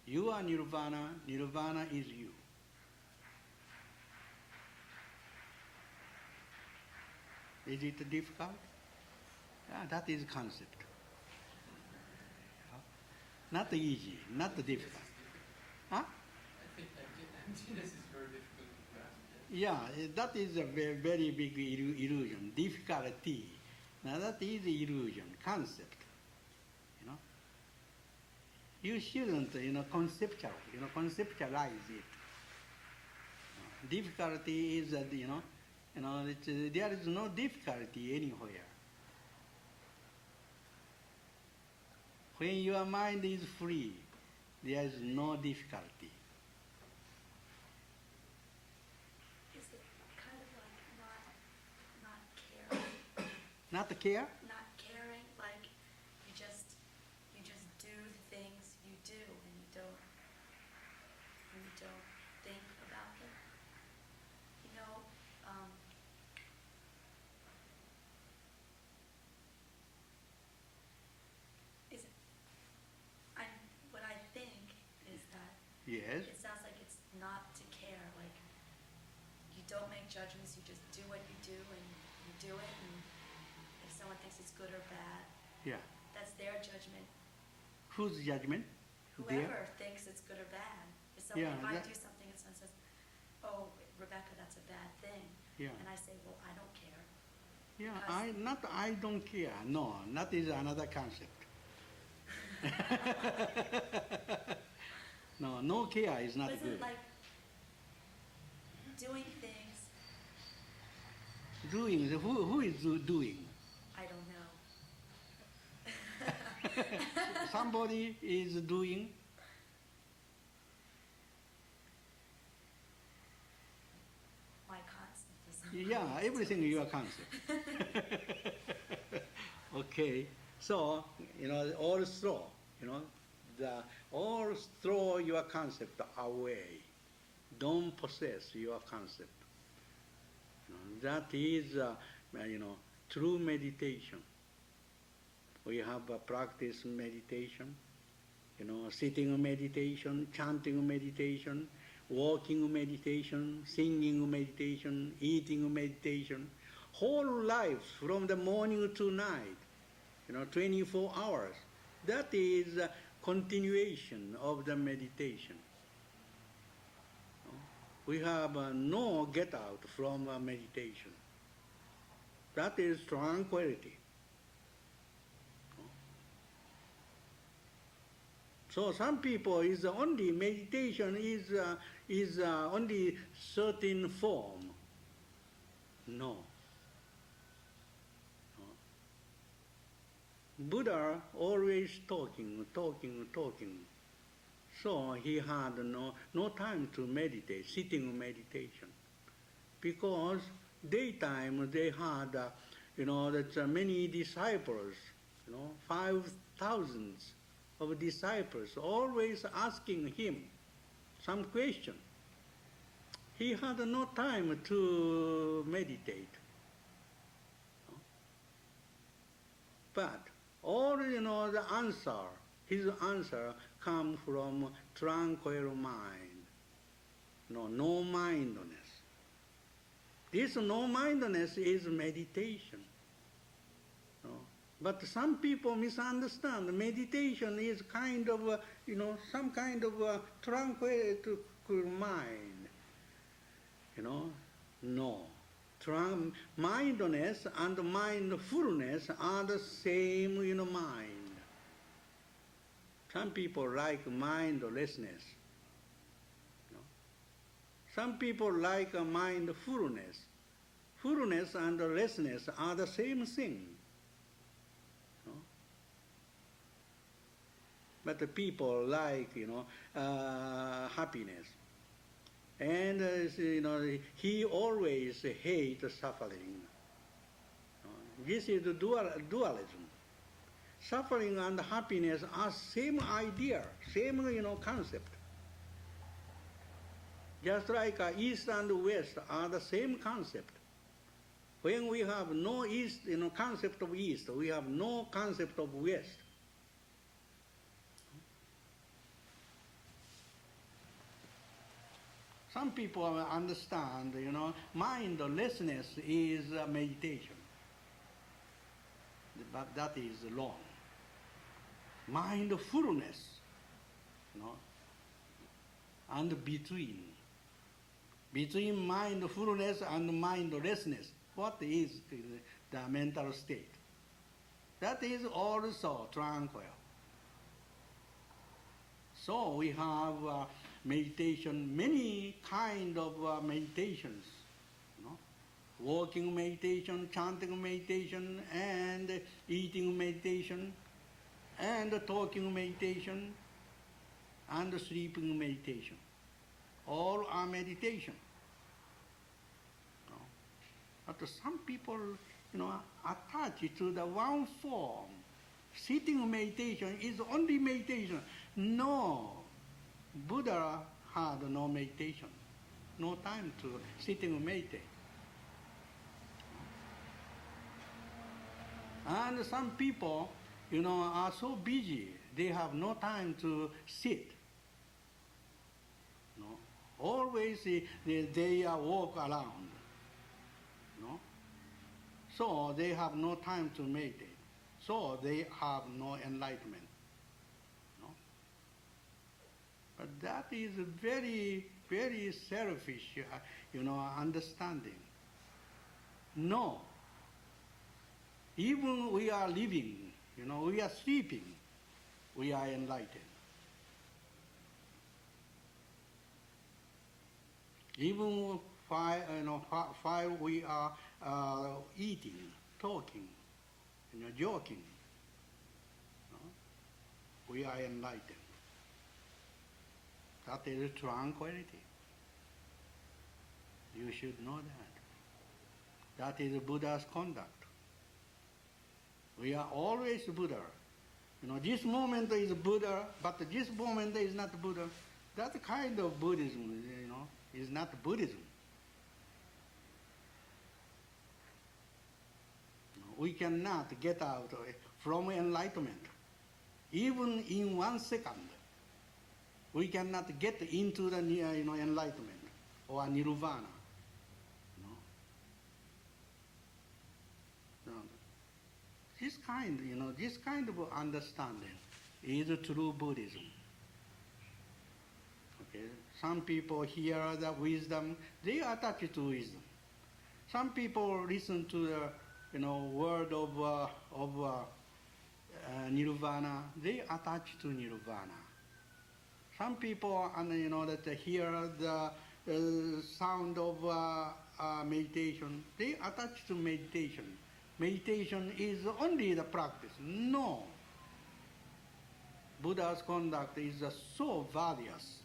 You are nirvana, nirvana is you. Is it difficult? Yeah, that is concept. Not easy, not difficult. Huh? I think emptiness is very difficult to grasp. Yeah, that is a very, very big illusion. Difficulty. Now that is illusion, concept. You shouldn't, conceptualize it. Difficulty is that, there is no difficulty anywhere. When your mind is free, there is no difficulty. Is it kind of like not caring? Not care? Not caring, like you just do the things you do and you don't think about them. Is it, what I think is that Yes. it sounds like it's not to care, like you don't make judgments, you just do what you do and you do it, and if someone thinks it's good or bad, Yeah. that's their judgment. Whose judgment? Whoever thinks it's good or bad. If someone, Yeah, if I that- do something and someone says, "Oh, Rebecca, that's a bad thing," Yeah. and I say, "Well, I don't care." Yeah, Because- I don't care. No, that is another concept. No care is not But isn't good. it like doing things? Doing, who is doing? I don't know. Somebody is doing. My concept is. Yeah, everything is your concept. Okay, so, all throw your concept away. don't possess your concept. That is, true meditation. We have a practice meditation, sitting meditation, chanting meditation, walking meditation, singing meditation, eating meditation, whole life from the morning to night, 24 hours. That is a continuation of the meditation. We have no get out from meditation. That is tranquility. So some people is only meditation is only certain form. No. Buddha always talking. So he had no time to meditate, sitting meditation. Because daytime they had, that many disciples, 5,000 of disciples always asking him some question. He had no time to meditate. But all, the answer, his answer come from tranquil mind. No mindedness. This no mindedness is meditation. But some people misunderstand. Meditation is kind of, some kind of tranquil mind. No. Mindfulness and mindfulness are the same, mind. Some people like mindlessness. Some people like mindfulness. Fullness and lessness are the same thing. But the people like, happiness. And, he always hates suffering. This is the dualism. Suffering and happiness are same idea, same, concept. Just like East and West are the same concept. When we have no East, concept of East, we have no concept of West. Some people understand, mindlessness is meditation. But that is wrong. Mindfulness, and between mindfulness and mindlessness, what is the mental state? That is also tranquil. So we have meditation, many kind of meditations, walking meditation, chanting meditation, and eating meditation, and talking meditation, and sleeping meditation. All are meditation. But some people, attach it to the one form. Sitting meditation is only meditation. No. Buddha had no meditation, no time to sit and meditate. And some people, are so busy, they have no time to sit. Always they walk around. So they have no time to meditate. So they have no enlightenment. But that is a very, very selfish, understanding. No. Even we are living, we are sleeping, we are enlightened. Even while we are eating, talking, joking, we are enlightened. That is tranquility. You should know that. That is Buddha's conduct. We are always Buddha. This moment is Buddha, but this moment is not Buddha. That kind of Buddhism, is not Buddhism. We cannot get out from enlightenment. Even in 1 second, we cannot get into the enlightenment or nirvana. This kind of understanding is true Buddhism. Okay, some people hear the wisdom, they attach to wisdom. Some people listen to the word of nirvana, they attach to nirvana. Some people that hear the sound of meditation, they attach to meditation. Meditation is only the practice. No. Buddha's conduct is so various.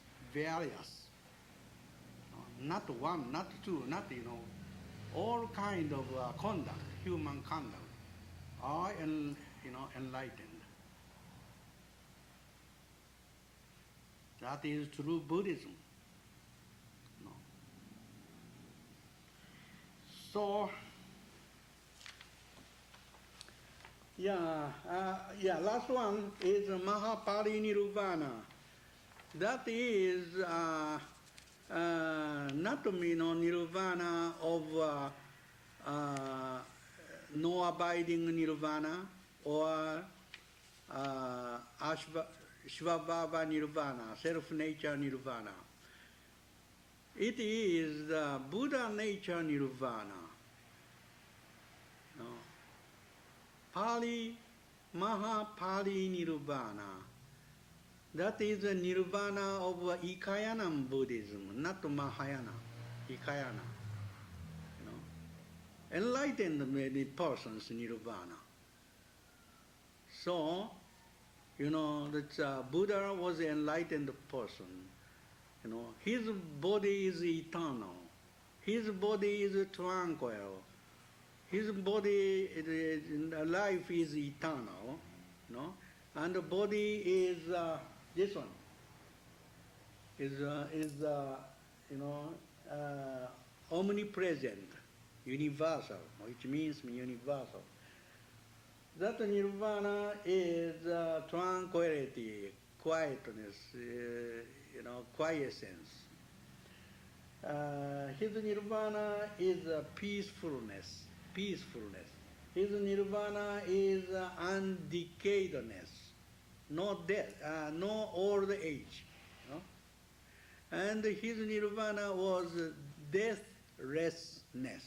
Not one, not two, not, all kind of conduct, human conduct, are enlightened. That is true Buddhism. So, last one is Mahaparinirvana. That is not nirvana of no abiding nirvana or Shvabhava nirvana, self-nature nirvana. It is the Buddha nature nirvana. No. Pali, Mahapali nirvana. That is the nirvana of Ikayanam Buddhism, not Mahayana, Ikayana. Enlightened person's nirvana. So, that Buddha was an enlightened person. His body is eternal. His body is tranquil. His body, life is eternal. And the body is this one. Is omnipresent, universal, which means universal. That nirvana is tranquility, quietness, quiescence. His nirvana is peacefulness. His nirvana is undecayedness, no death, no old age. And his nirvana was deathlessness.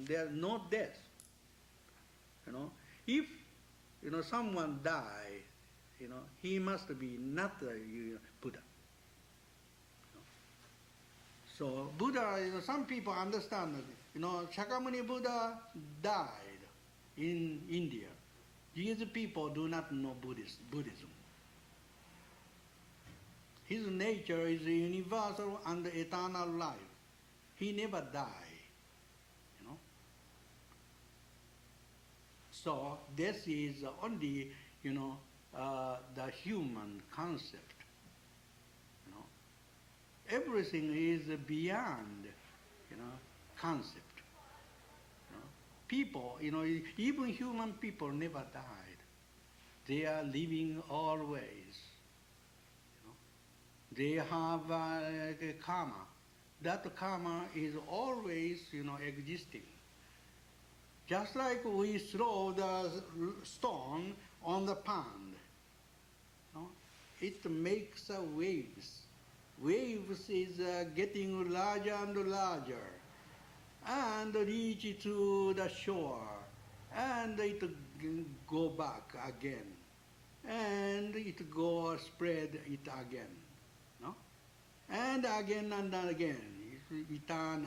There is no death. If someone die, he must be not Buddha. So Buddha, some people understand that, Shakyamuni Buddha died in India. These people do not know Buddhism. His nature is universal and eternal life. He never died. So this is only, the human concept. Everything is beyond, concept. People, even human people never died. They are living always. They have karma. That karma is always, existing. Just like we throw the stone on the pond, it makes waves. Waves is getting larger and larger, and reach to the shore, and it go back again, and it go spread it again, and again and again, it's eternally.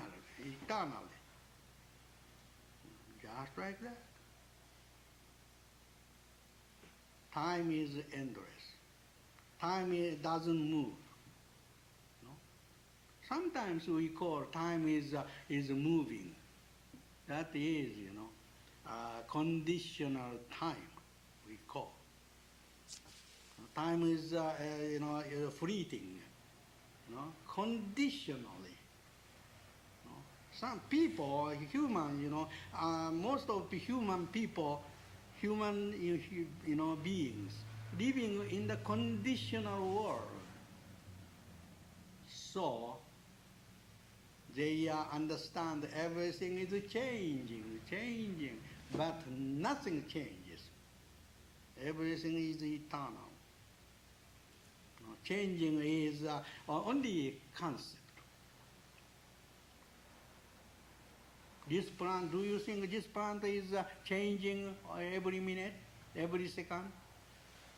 Just like that. Time is endless. Time doesn't move. Sometimes we call time is moving. That is, conditional time, we call. Time is, fleeting, conditionally. some people, human, most of the human people, human, beings, living in the conditional world. So, they understand everything is changing, but nothing changes. Everything is eternal. Changing is only concept. This plant, do you think this plant is changing every minute, every second?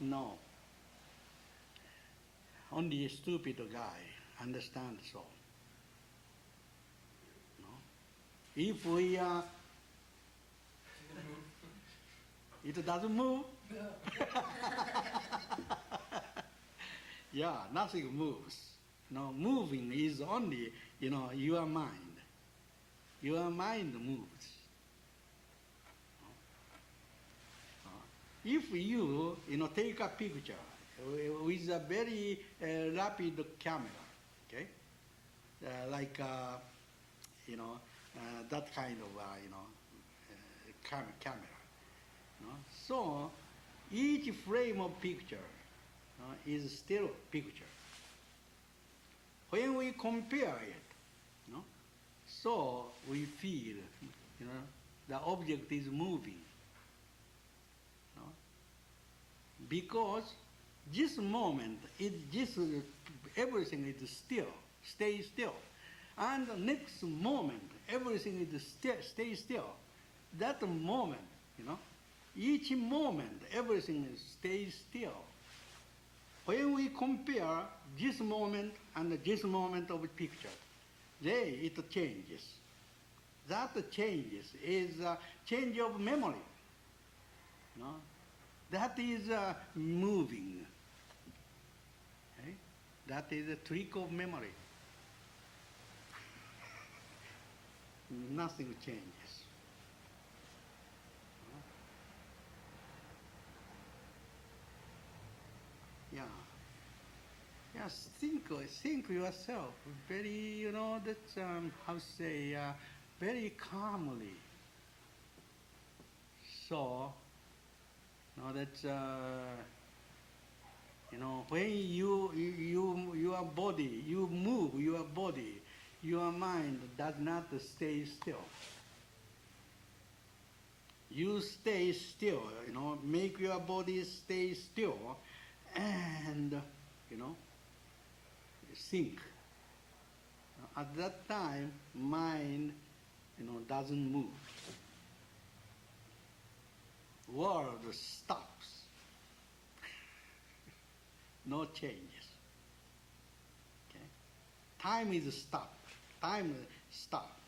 No. Only a stupid guy understands so. No? If we it doesn't move. Yeah, nothing moves. No, moving is only, your mind. Your mind moves. If you, take a picture with a very rapid camera, okay, like, that kind of, camera. So, each frame of picture is still picture. When we compare it, so we feel, the object is moving. Because this moment, everything is still, stay still. And the next moment, everything is stay still. That moment, each moment, everything stays still. When we compare this moment and this moment of the picture, then it changes. That changes is a change of memory. That is moving. Okay? That is a trick of memory. Nothing changes. Yeah. Yes, think yourself very, that's, how to say, very calmly. So, that's, when your body, you move your body, your mind does not stay still. You stay still, make your body stay still, and, think. At that time, mind, doesn't move. World stops. No changes. Okay? Time is stopped. Time stopped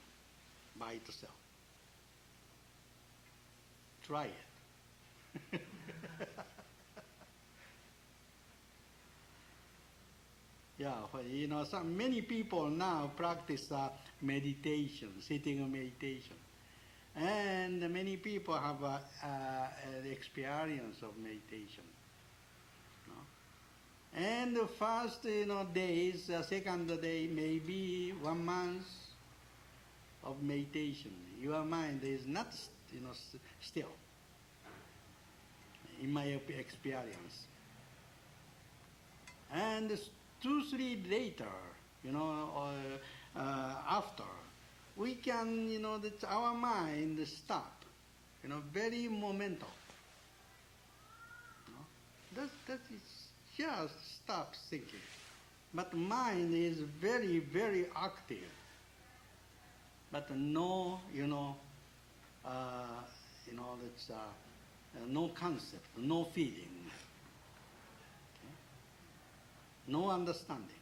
by itself. Try it. Yeah, many people now practice meditation, sitting meditation. And many people have the experience of meditation. And the first days, second day, maybe 1 month of meditation. Your mind is not still, in my experience. And 2-3 later, after, we can, that our mind stop, very momental. That is just stop thinking. But mind is very, very active. But no, that's no concept, no feeling, okay? No understanding.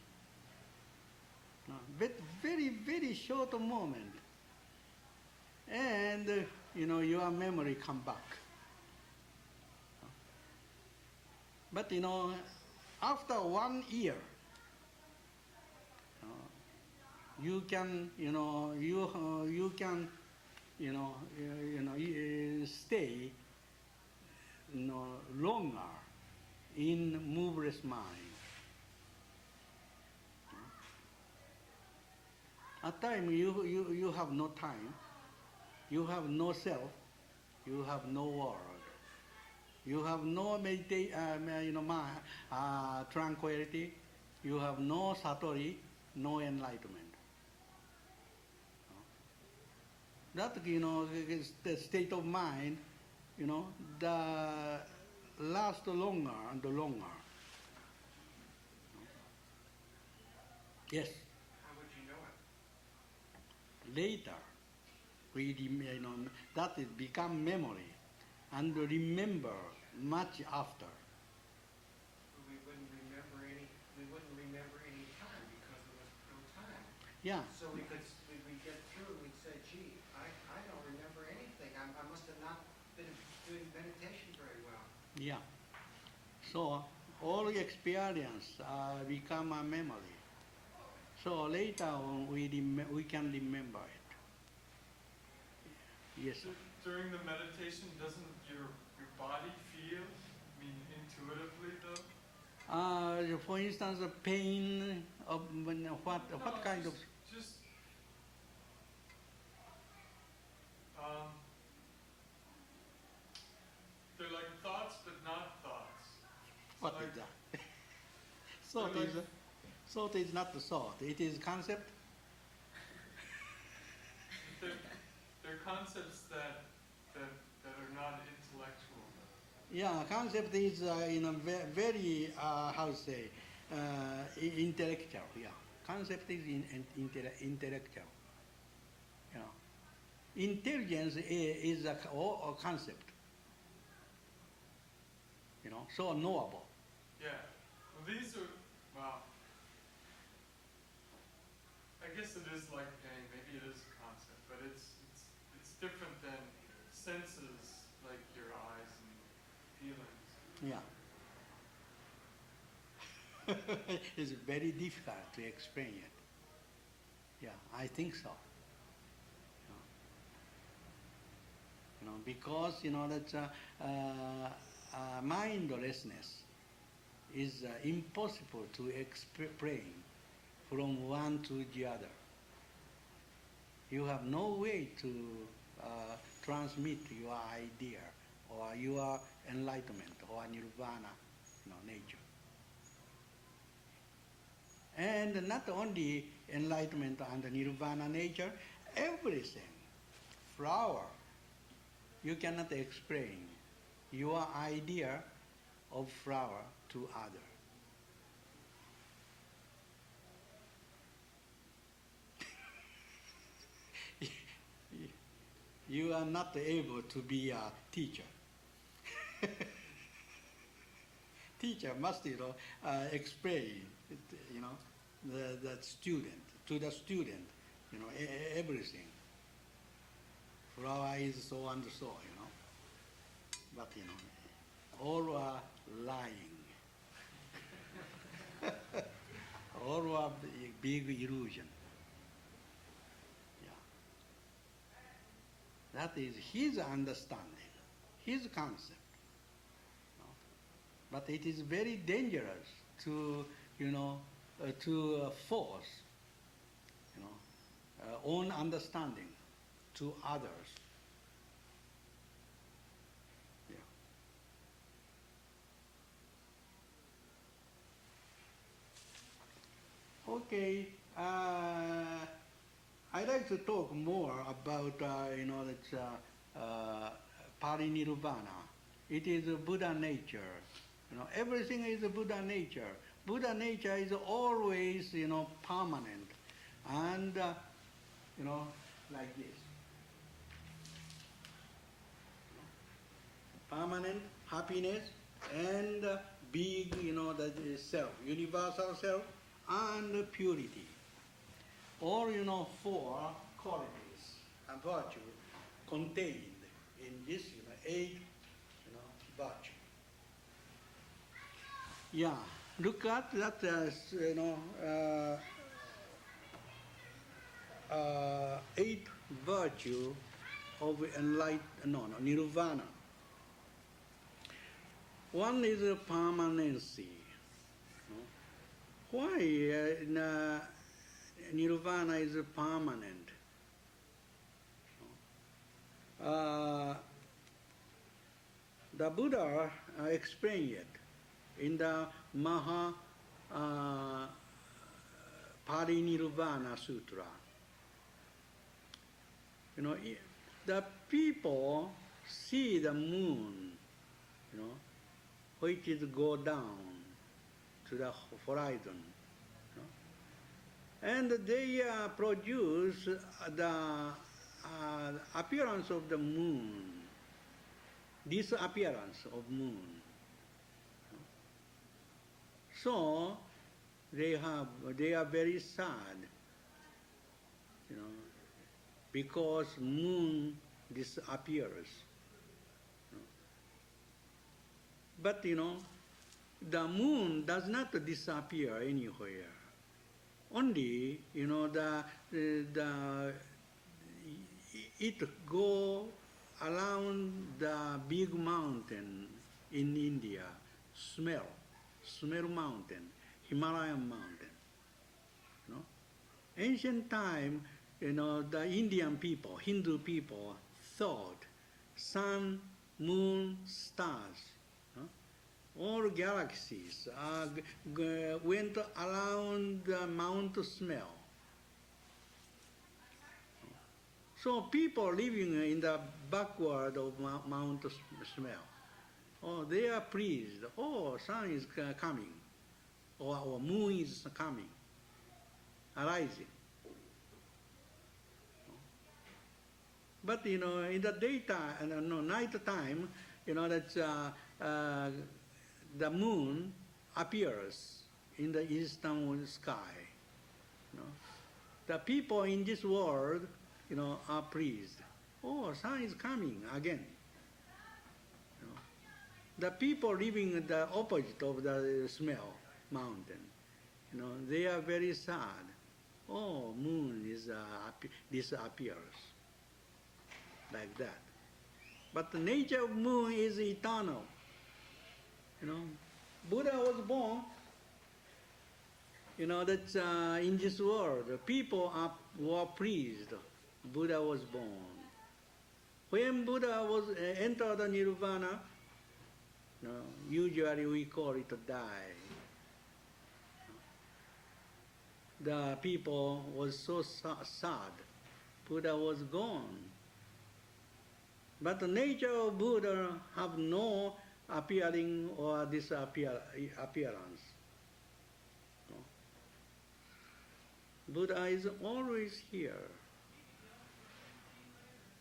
But very, very short moment, and your memory come back. But after 1 year, you can you can stay longer in moveless mind. At time you have no time, you have no self, you have no world, you have no tranquility, you have no satori, no enlightenment. That is the state of mind, the last longer and longer. Yes. How would you know it? Later, that is become memory and remember much after. We wouldn't remember any time because there was no time. Yeah, So we'd get through and we'd say, gee, I don't remember anything. I must have not been doing meditation very well. yeah. So all experience become a memory. So later on we can remember it. Yes. So during the meditation, doesn't your body feel? I mean, intuitively though? For instance, the pain of what kind of Just they're like thoughts, but not thoughts. what like, is that? Thought is not the thought. It is concept. They're concepts that are not intellectual. Yeah, concept is very how to say intellectual. Yeah, concept is intellectual. Intelligence is a concept. So knowable. Yeah. Well, these are, well, I guess it is like pain. Maybe it is a concept, but it's different than senses like your eyes and feelings. Yeah. It's very difficult to explain it. Yeah, I think so. Because that mindlessness is impossible to explain from one to the other. You have no way to transmit your idea or your enlightenment or nirvana nature. And not only enlightenment and nirvana nature, everything, flower, you cannot explain your idea of flower to others. You are not able to be a teacher. Teacher must, explain, the student, to the student, everything. Flower is so and so, But, all are lying. All are big illusion. That is his understanding, his concept. But it is very dangerous to, force, own understanding to others. Yeah. Okay. I'd like to talk more about, parinirvana. It is a Buddha nature. Everything is a Buddha nature. Buddha nature is always, permanent. And, like this. Permanent happiness and big, that is self, universal self and purity. Or, 4 qualities and virtue contained in this, 8, virtue. Yeah, look at that, 8 virtue of nirvana. One is permanency. Why nirvana is permanent. The Buddha explained it in the Maha Parinirvana Sutra. You know, the people see the moon, you know, which is go down to the horizon. And they produce the appearance of the moon, disappearance of moon. So they are very sad, you know, because moon disappears. But you know, the moon does not disappear anywhere. Only, you know, it go around the big mountain in India, Sumeru mountain, Himalayan mountain. You know, ancient time, you know, the Indian people, Hindu people thought sun, moon, stars, all galaxies went around Mount Sumeru. So people living in the backward of Mount Sumeru, oh, they are pleased. Oh, sun is coming, or moon is coming, arising. But you know, in the daytime, night time, you know, that's the moon appears in the eastern sky. You know, the people in this world, you know, are pleased. Oh, sun is coming again. You know, the people living in the opposite of the Sumeru mountain, you know, they are very sad. Oh, moon is disappears, like that. But the nature of moon is eternal. You know, Buddha was born, you know, that in this world, people were pleased. Buddha was born. When Buddha was entered the nirvana, you know, usually we call it die. The people was so sad. Buddha was gone. But the nature of Buddha have no appearing or disappearance. No. Buddha is always here,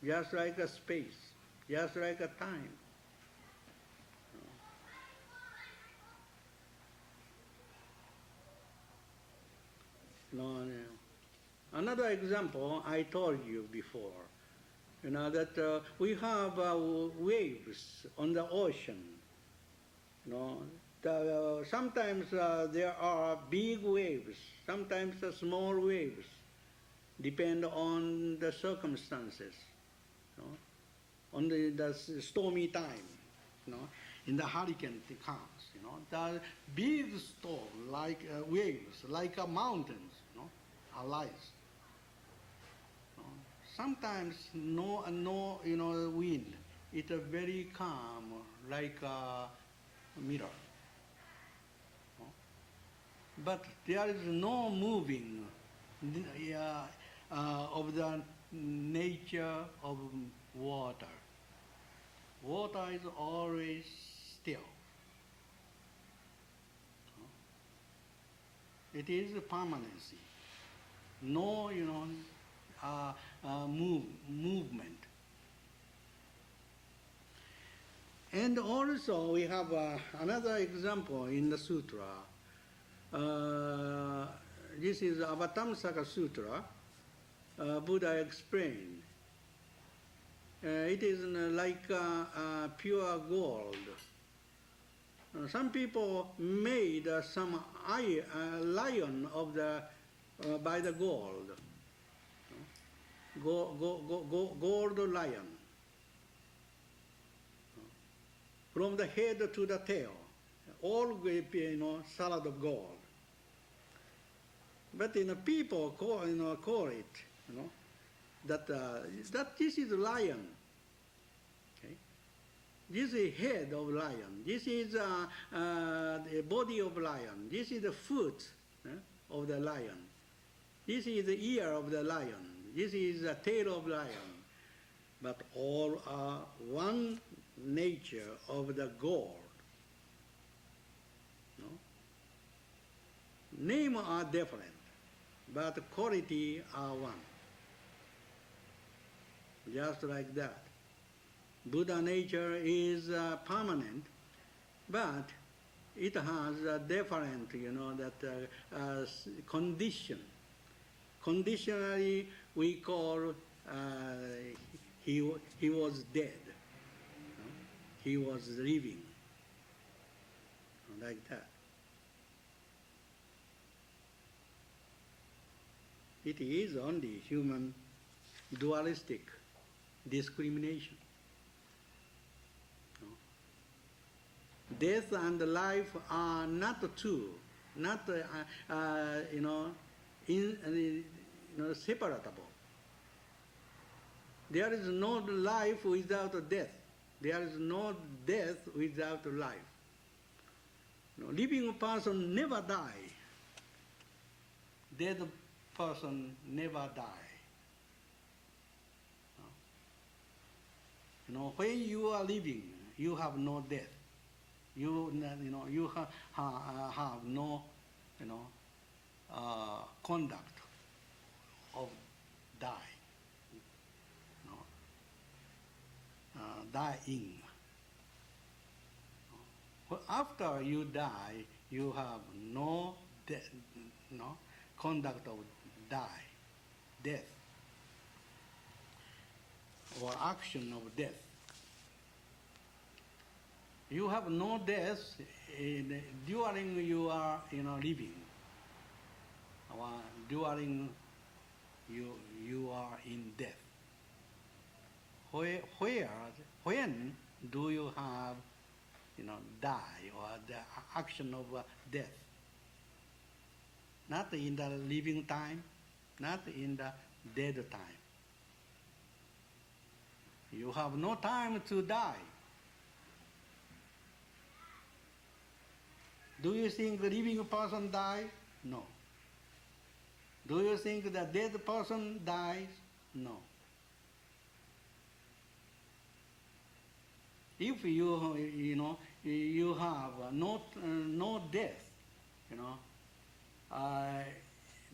just like a space, just like a time. No. Another example I told you before. You know, that we have waves on the ocean. You know, sometimes there are big waves, sometimes small waves, depend on the circumstances. You know, on the stormy time. You know, in the hurricane it comes. You know, the big storm like waves, like mountains. You know, arise. Sometimes no, you know, wind. It's very calm, like a mirror. But there is no moving of the nature of water. Water is always still. It is permanency. No, you know, movement. And also we have another example in the sutra. This is Avatamsaka Sutra. Buddha explained. It is like pure gold. Some people made some lion of the by the gold. Gold lion. From the head to the tail, all, you know, solid of gold. But people call it, that this is lion. Okay, this is head of lion. This is the body of lion. This is the foot of the lion. This is the ear of the lion. This is the tail of lion. But all are one nature of the God. No? Names are different, but quality are one. Just like that. Buddha nature is permanent, but it has a different, condition. Conditionally, we call he was dead. He was living. Like that. It is only human dualistic discrimination. Death and life are not two, not separable. There is no life without death. There is no death without life. Living person never die. Dead person never die. When you are living, you have no death. You have no conduct of die. Dying. After you die, you have no conduct of death, or action of death. You have no death during you are living, or during you are in death. When do you have die or the action of death? Not in the living time, not in the dead time. You have no time to die. Do you think the living person dies? No. Do you think the dead person dies? No. If you have no death,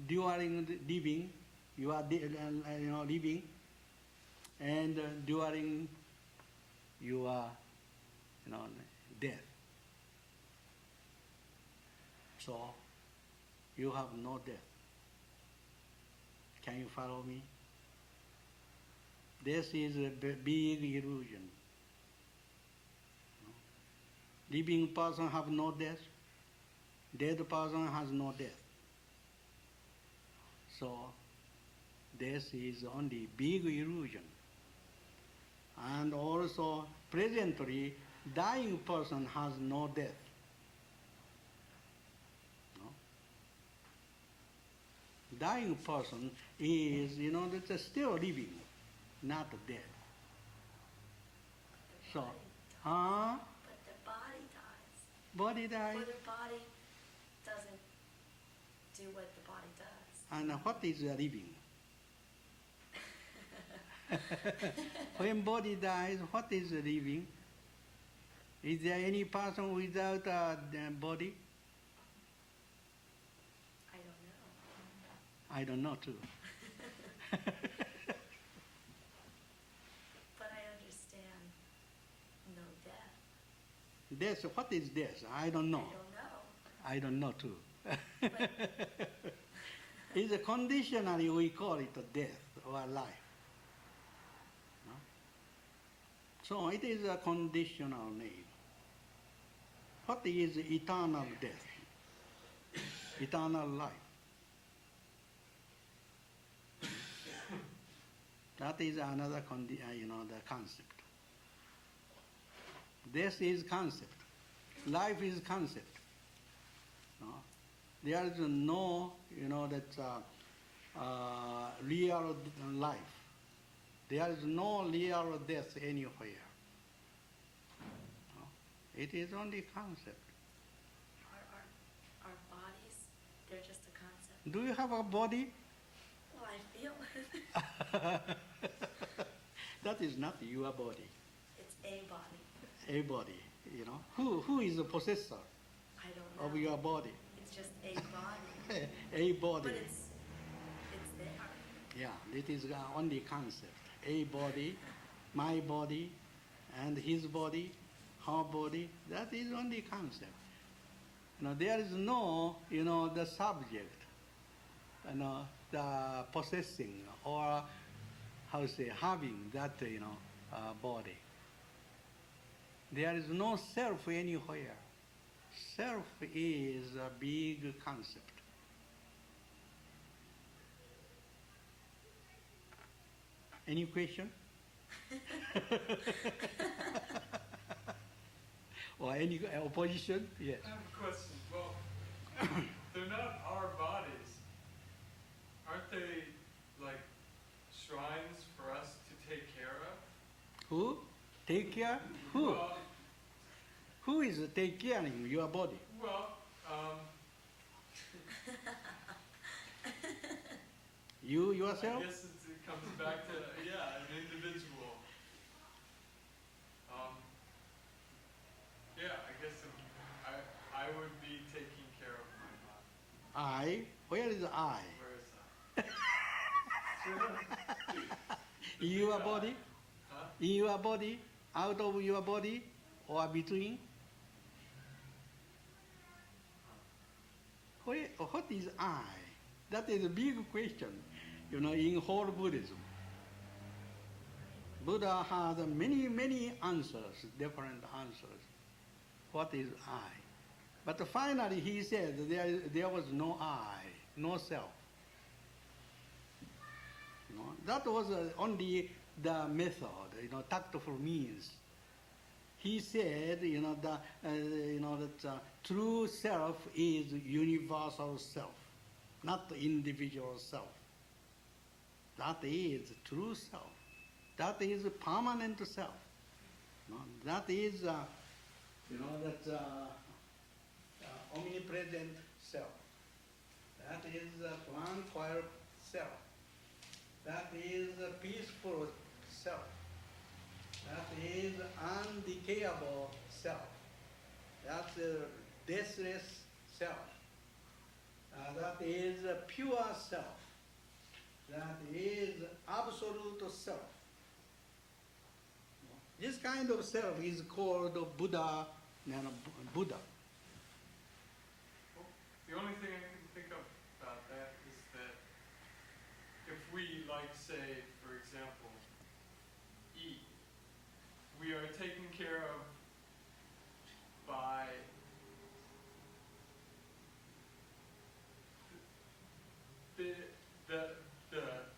during living, you are living, and during you are death. So you have no death. Can you follow me? This is a big illusion. Living person have no death. Dead person has no death. So this is only big illusion. And also presently, dying person has no death. Dying person is, that's still living, not dead. So, But the body dies. body dies. Or the body doesn't do what the body does. And what is living? When body dies, what is living? Is there any person without a body? I don't know. I don't know too. But I understand no death. Death, what is death? I don't know. I don't know. I don't know too. It's a conditionally we call it death or life. No? So it is a conditional name. What is eternal death? Eternal life. That is another the concept. This is concept. Life is concept. No? There is no, that real life. There is no real death anywhere. No? It is only concept. Our bodies, they're just a concept. Do you have a body? Well, I feel That is not your body. it's a body. A body, Who is the possessor I don't know. of your body? It's just a body. A body. But it's there. Yeah, it is only concept. A body, my body, and his body, her body. That is only concept. There is no, the subject, the possessing or having that, body. There is no self anywhere. Self is a big concept. Any question? Or any opposition? Yes. I have a question. Well, they're not our bodies. Aren't they like shrines for us to take care of? Who? Take care? Who? Well, Who is take care of your body? well, You I yourself? guess it comes back to, an individual. I guess I would be taking care of my body. I? Where is I? Where is I? In your body? Huh? In your body? Out of your body? Or between? What is I? That is a big question, in whole Buddhism. Buddha has many, many answers, different answers. What is I? But finally he said there was no I, no self. That was only the method, tactful means. He said, that true self is universal self, not the individual self. That is true self. That is permanent self. That is, omnipresent self. That is tranquil self. That is peaceful self. That is undecayable self. That's deathless self. That is pure self. That is absolute self. This kind of self is called Buddha. Buddha. The only thing I can think of about that is that if we, say, for example, eat, we are taken care of by the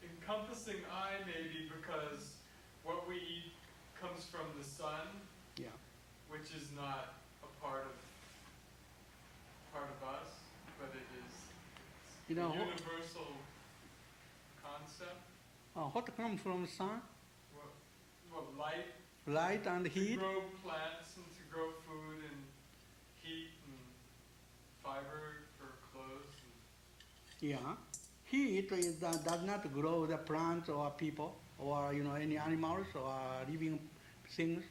encompassing I, maybe because what we eat comes from the sun, Yeah. which is not a part of us, but it is You know, a universal concept. what comes from sun? Well, light, Light and to heat. grow plants and to grow food and heat and fiber for clothes. Yeah. Heat does not grow the plants or people or any animals or living things.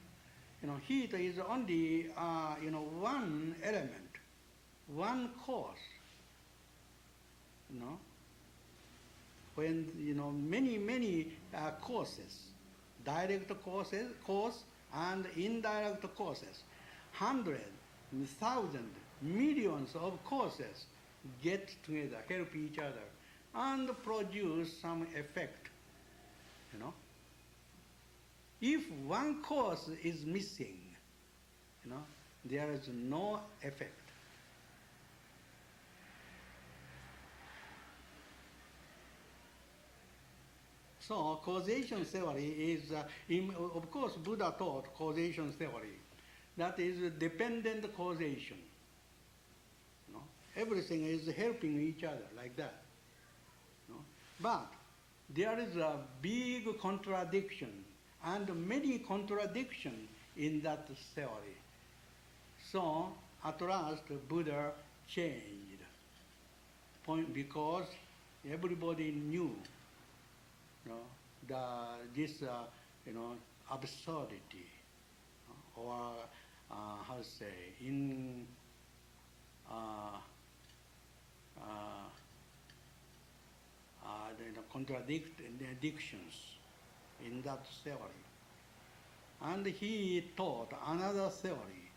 Heat is only one element, one cause. When many causes, direct cause and indirect causes, hundreds, thousands, millions of causes get together, help each other, and produce some effect. If one cause is missing, there is no effect. So causation theory is, of course, Buddha taught causation theory. That is dependent causation. everything is helping each other like that. No? But there is a big contradiction and many contradictions in that theory. So at last Buddha changed point because everybody knew, this absurdity, or how to say, in contradictions in that theory. And he taught another theory,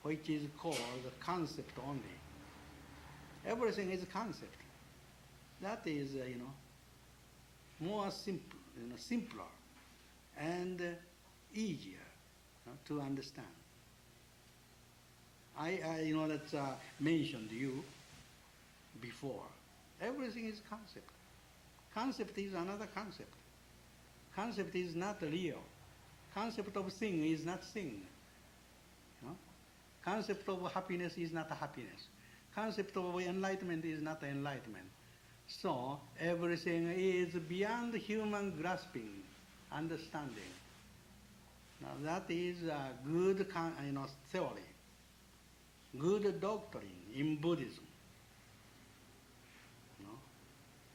which is called concept only. Everything is concept. That is, more simple, simpler and easier to understand. I mentioned you before. Everything is concept. Concept is another concept. Concept is not real. Concept of thing is not thing. Concept of happiness is not happiness. Concept of enlightenment is not enlightenment. So everything is beyond human grasping, understanding. Now that is a good theory, good doctrine in Buddhism.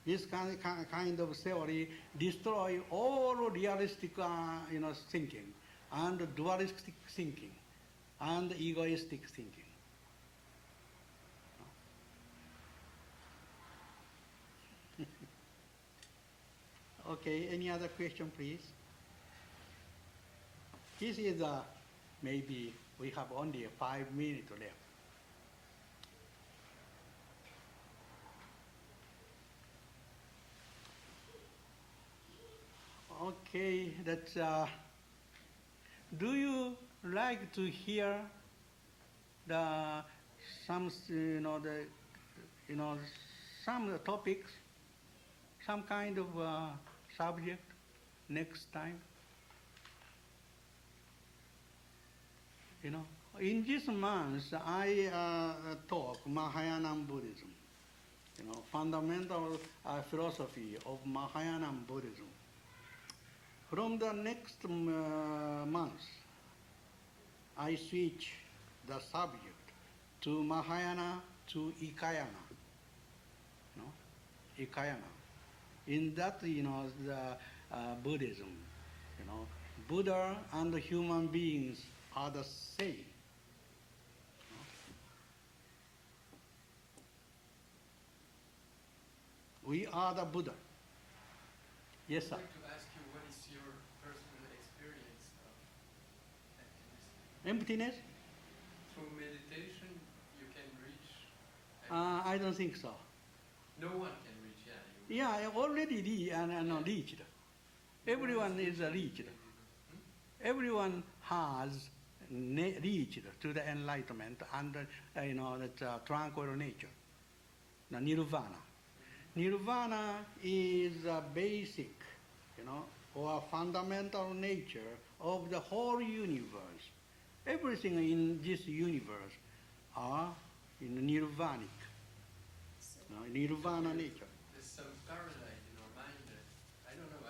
This kind of theory destroy all realistic thinking and dualistic thinking and egoistic thinking. Okay, any other question, please? This is maybe we have only 5 minutes left. Okay, that's. Do you like to hear some topics, some kind of subject next time? In this month I talk Mahayana Buddhism, fundamental philosophy of Mahayana Buddhism. From the next month, I switch the subject to Mahayana to Ikayana. Ikayana. In that, the Buddhism, Buddha and human beings are the same. We are the Buddha. Yes, sir. I'd like to ask you, what is your personal experience of Emptiness? through meditation you can reach? I don't think so. No one can reach, Yeah, I already reached. Everyone is reached. Everyone has reached to the enlightenment and that tranquil nature, the nirvana. Nirvana is a basic, or fundamental nature of the whole universe. Everything in this universe are in nirvanic, nirvana nature. There's some paralyze in our mind that, I don't know,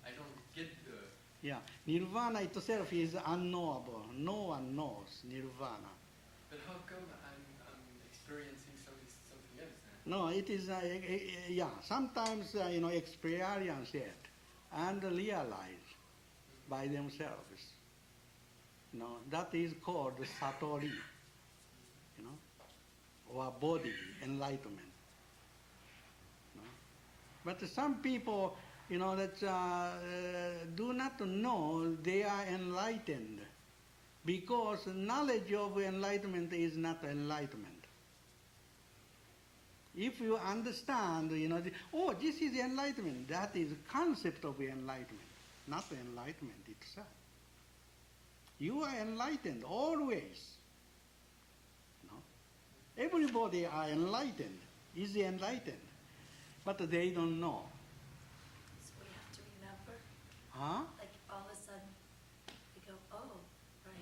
I don't get the... Yeah, nirvana itself is unknowable. No one knows nirvana. But how come I'm experiencing something else then? No, it is, sometimes, experience it and realize by themselves. That is called satori, or body enlightenment. But some people, that do not know they are enlightened because knowledge of enlightenment is not enlightenment. If you understand, this is enlightenment, that is concept of enlightenment, not enlightenment itself. You are enlightened always. Everybody are enlightened, is enlightened, but they don't know. So we have to remember, Huh? like all of a sudden, we go, oh, right.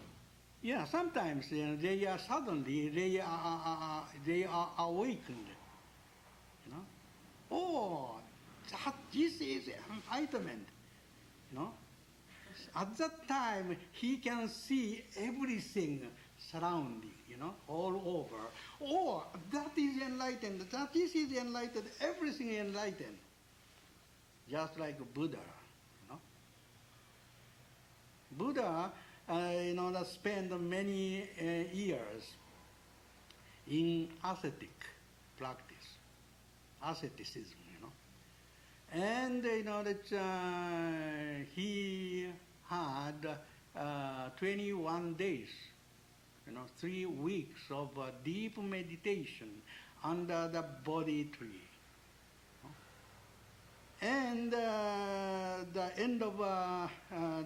Yeah, sometimes they are suddenly they are awakened. You know, oh, this is enlightenment. You know, at that time he can see everything surrounding. You know, all over. Oh, that is enlightened. This is enlightened. Everything enlightened. Just like Buddha. You know, Buddha. That spent many years in ascetic practice, asceticism, and that he had 21 days, 3 weeks of deep meditation under the Bodhi tree. And the end of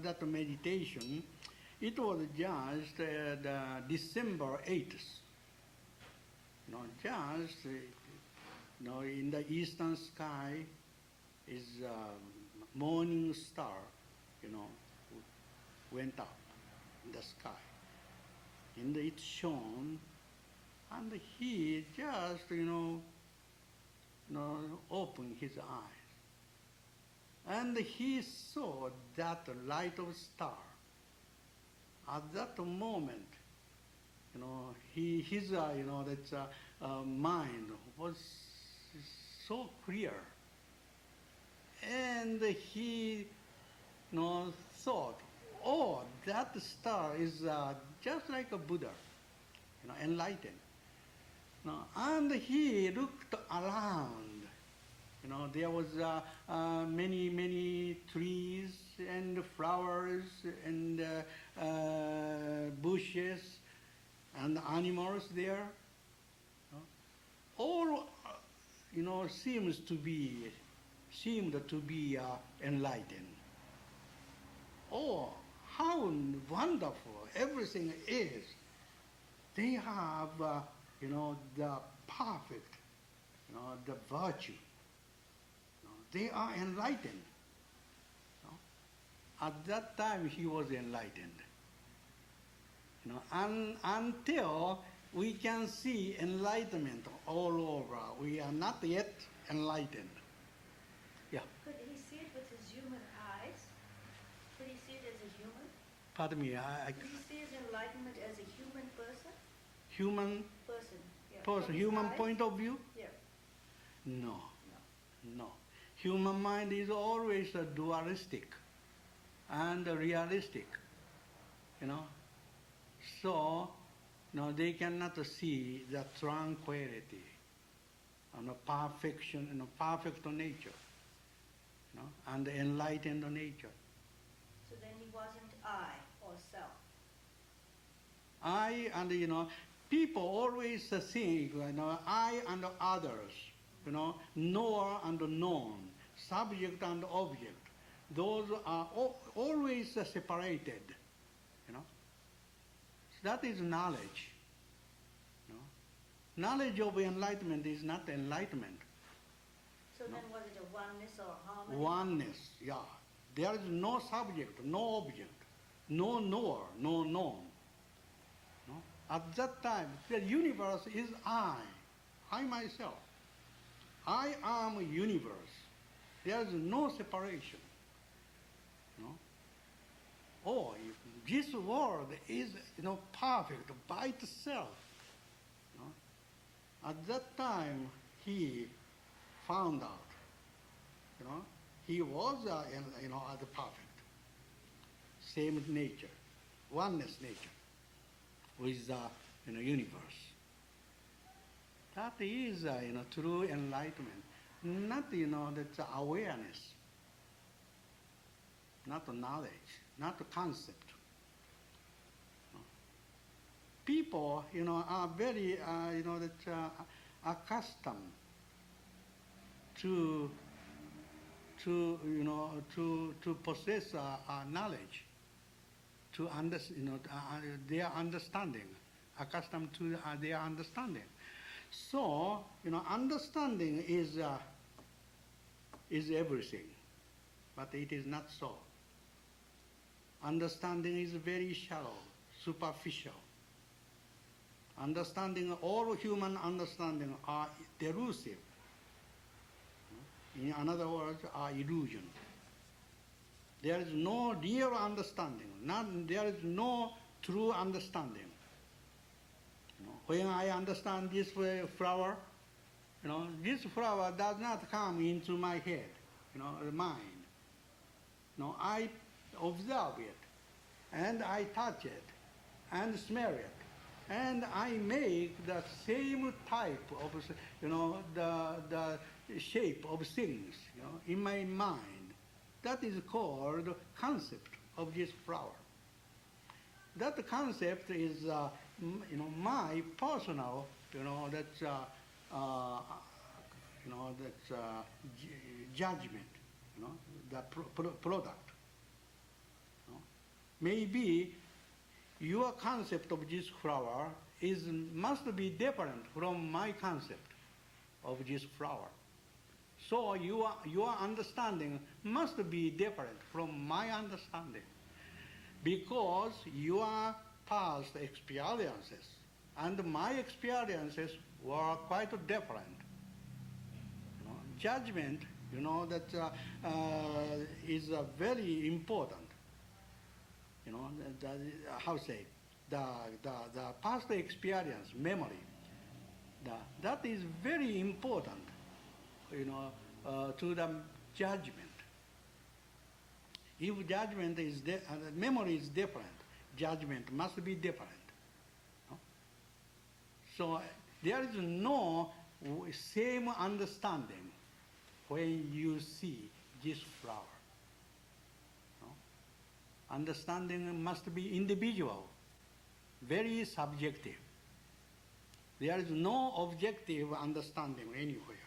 that meditation, it was just the December 8th. Just in the eastern sky is morning star, went up in the sky. And it shone, and he just, opened his eyes. And he saw that light of star. At that moment, his mind was so clear, and he thought, oh, that star is just like a Buddha, enlightened. And he looked around. There was many trees and flowers and bushes and animals there. All, seemed to be enlightened. Oh, how wonderful everything is! They have, the perfect, the virtue. They are enlightened. At that time, he was enlightened. Until we can see enlightenment all over, we are not yet enlightened. Yeah. Could he see it with his human eyes? Could he see it as a human? Pardon me. Could he see his enlightenment as a human person? Human Person. Yeah. person, From his human eyes? point of view? Yeah. No. Human mind is always dualistic and realistic, So, they cannot see the tranquility and the perfection and the perfect nature, and the enlightened nature. So then he wasn't I or self. I and, people always think, I and others, knower and known, subject and object. Those are always separated, That is knowledge. Knowledge of enlightenment is not enlightenment. So then was it a oneness or harmony? Oneness, yeah. There is no subject, no object, no knower, no known. At that time, the universe is I myself. I am universe. There is no separation. Oh, this world is, perfect by itself. At that time, he found out. He was, the perfect. Same nature, oneness nature with the universe. That is, true enlightenment. Not, that's awareness. Not knowledge, not concept. People, are very, accustomed to possess knowledge, to their understanding, accustomed to their understanding. So, understanding is everything, but it is not so. Understanding is very shallow, superficial. Understanding, all human understanding are delusive. In other words, are illusion. There is no real understanding. There is no true understanding. When I understand this flower, this flower does not come into my head, the mind. I observe it, and I touch it, and smell it, and I make the same type of, the shape of things, in my mind. That is called concept of this flower. That concept is, my personal, that's, judgment, the product. Maybe your concept of this flower must be different from my concept of this flower. So your understanding must be different from my understanding, because your past experiences and my experiences were quite different. Judgment, that is very important. How say, the past experience, memory, that is very important, to the judgment. If judgment is memory is different, judgment must be different. So there is no same understanding when you see this flower. Understanding must be individual, very subjective. There is no objective understanding anywhere.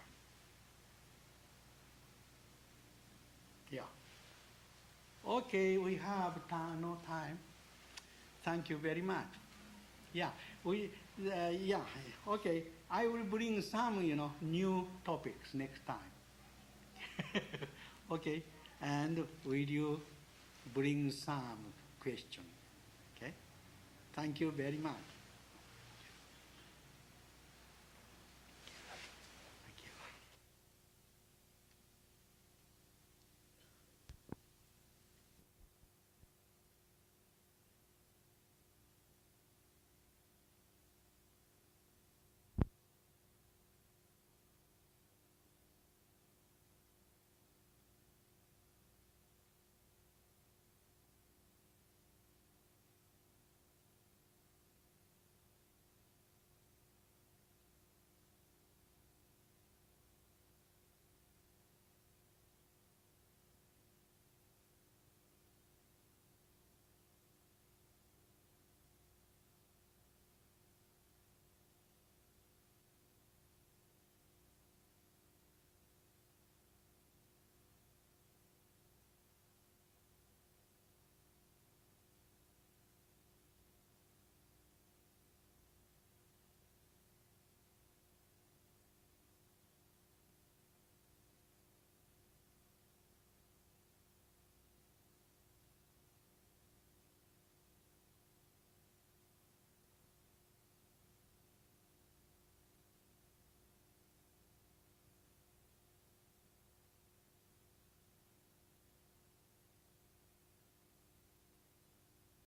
Yeah. Okay, we have no time. Thank you very much. Yeah, okay. I will bring some, new topics next time. Okay, and will you bring some question? Okay, thank you very much.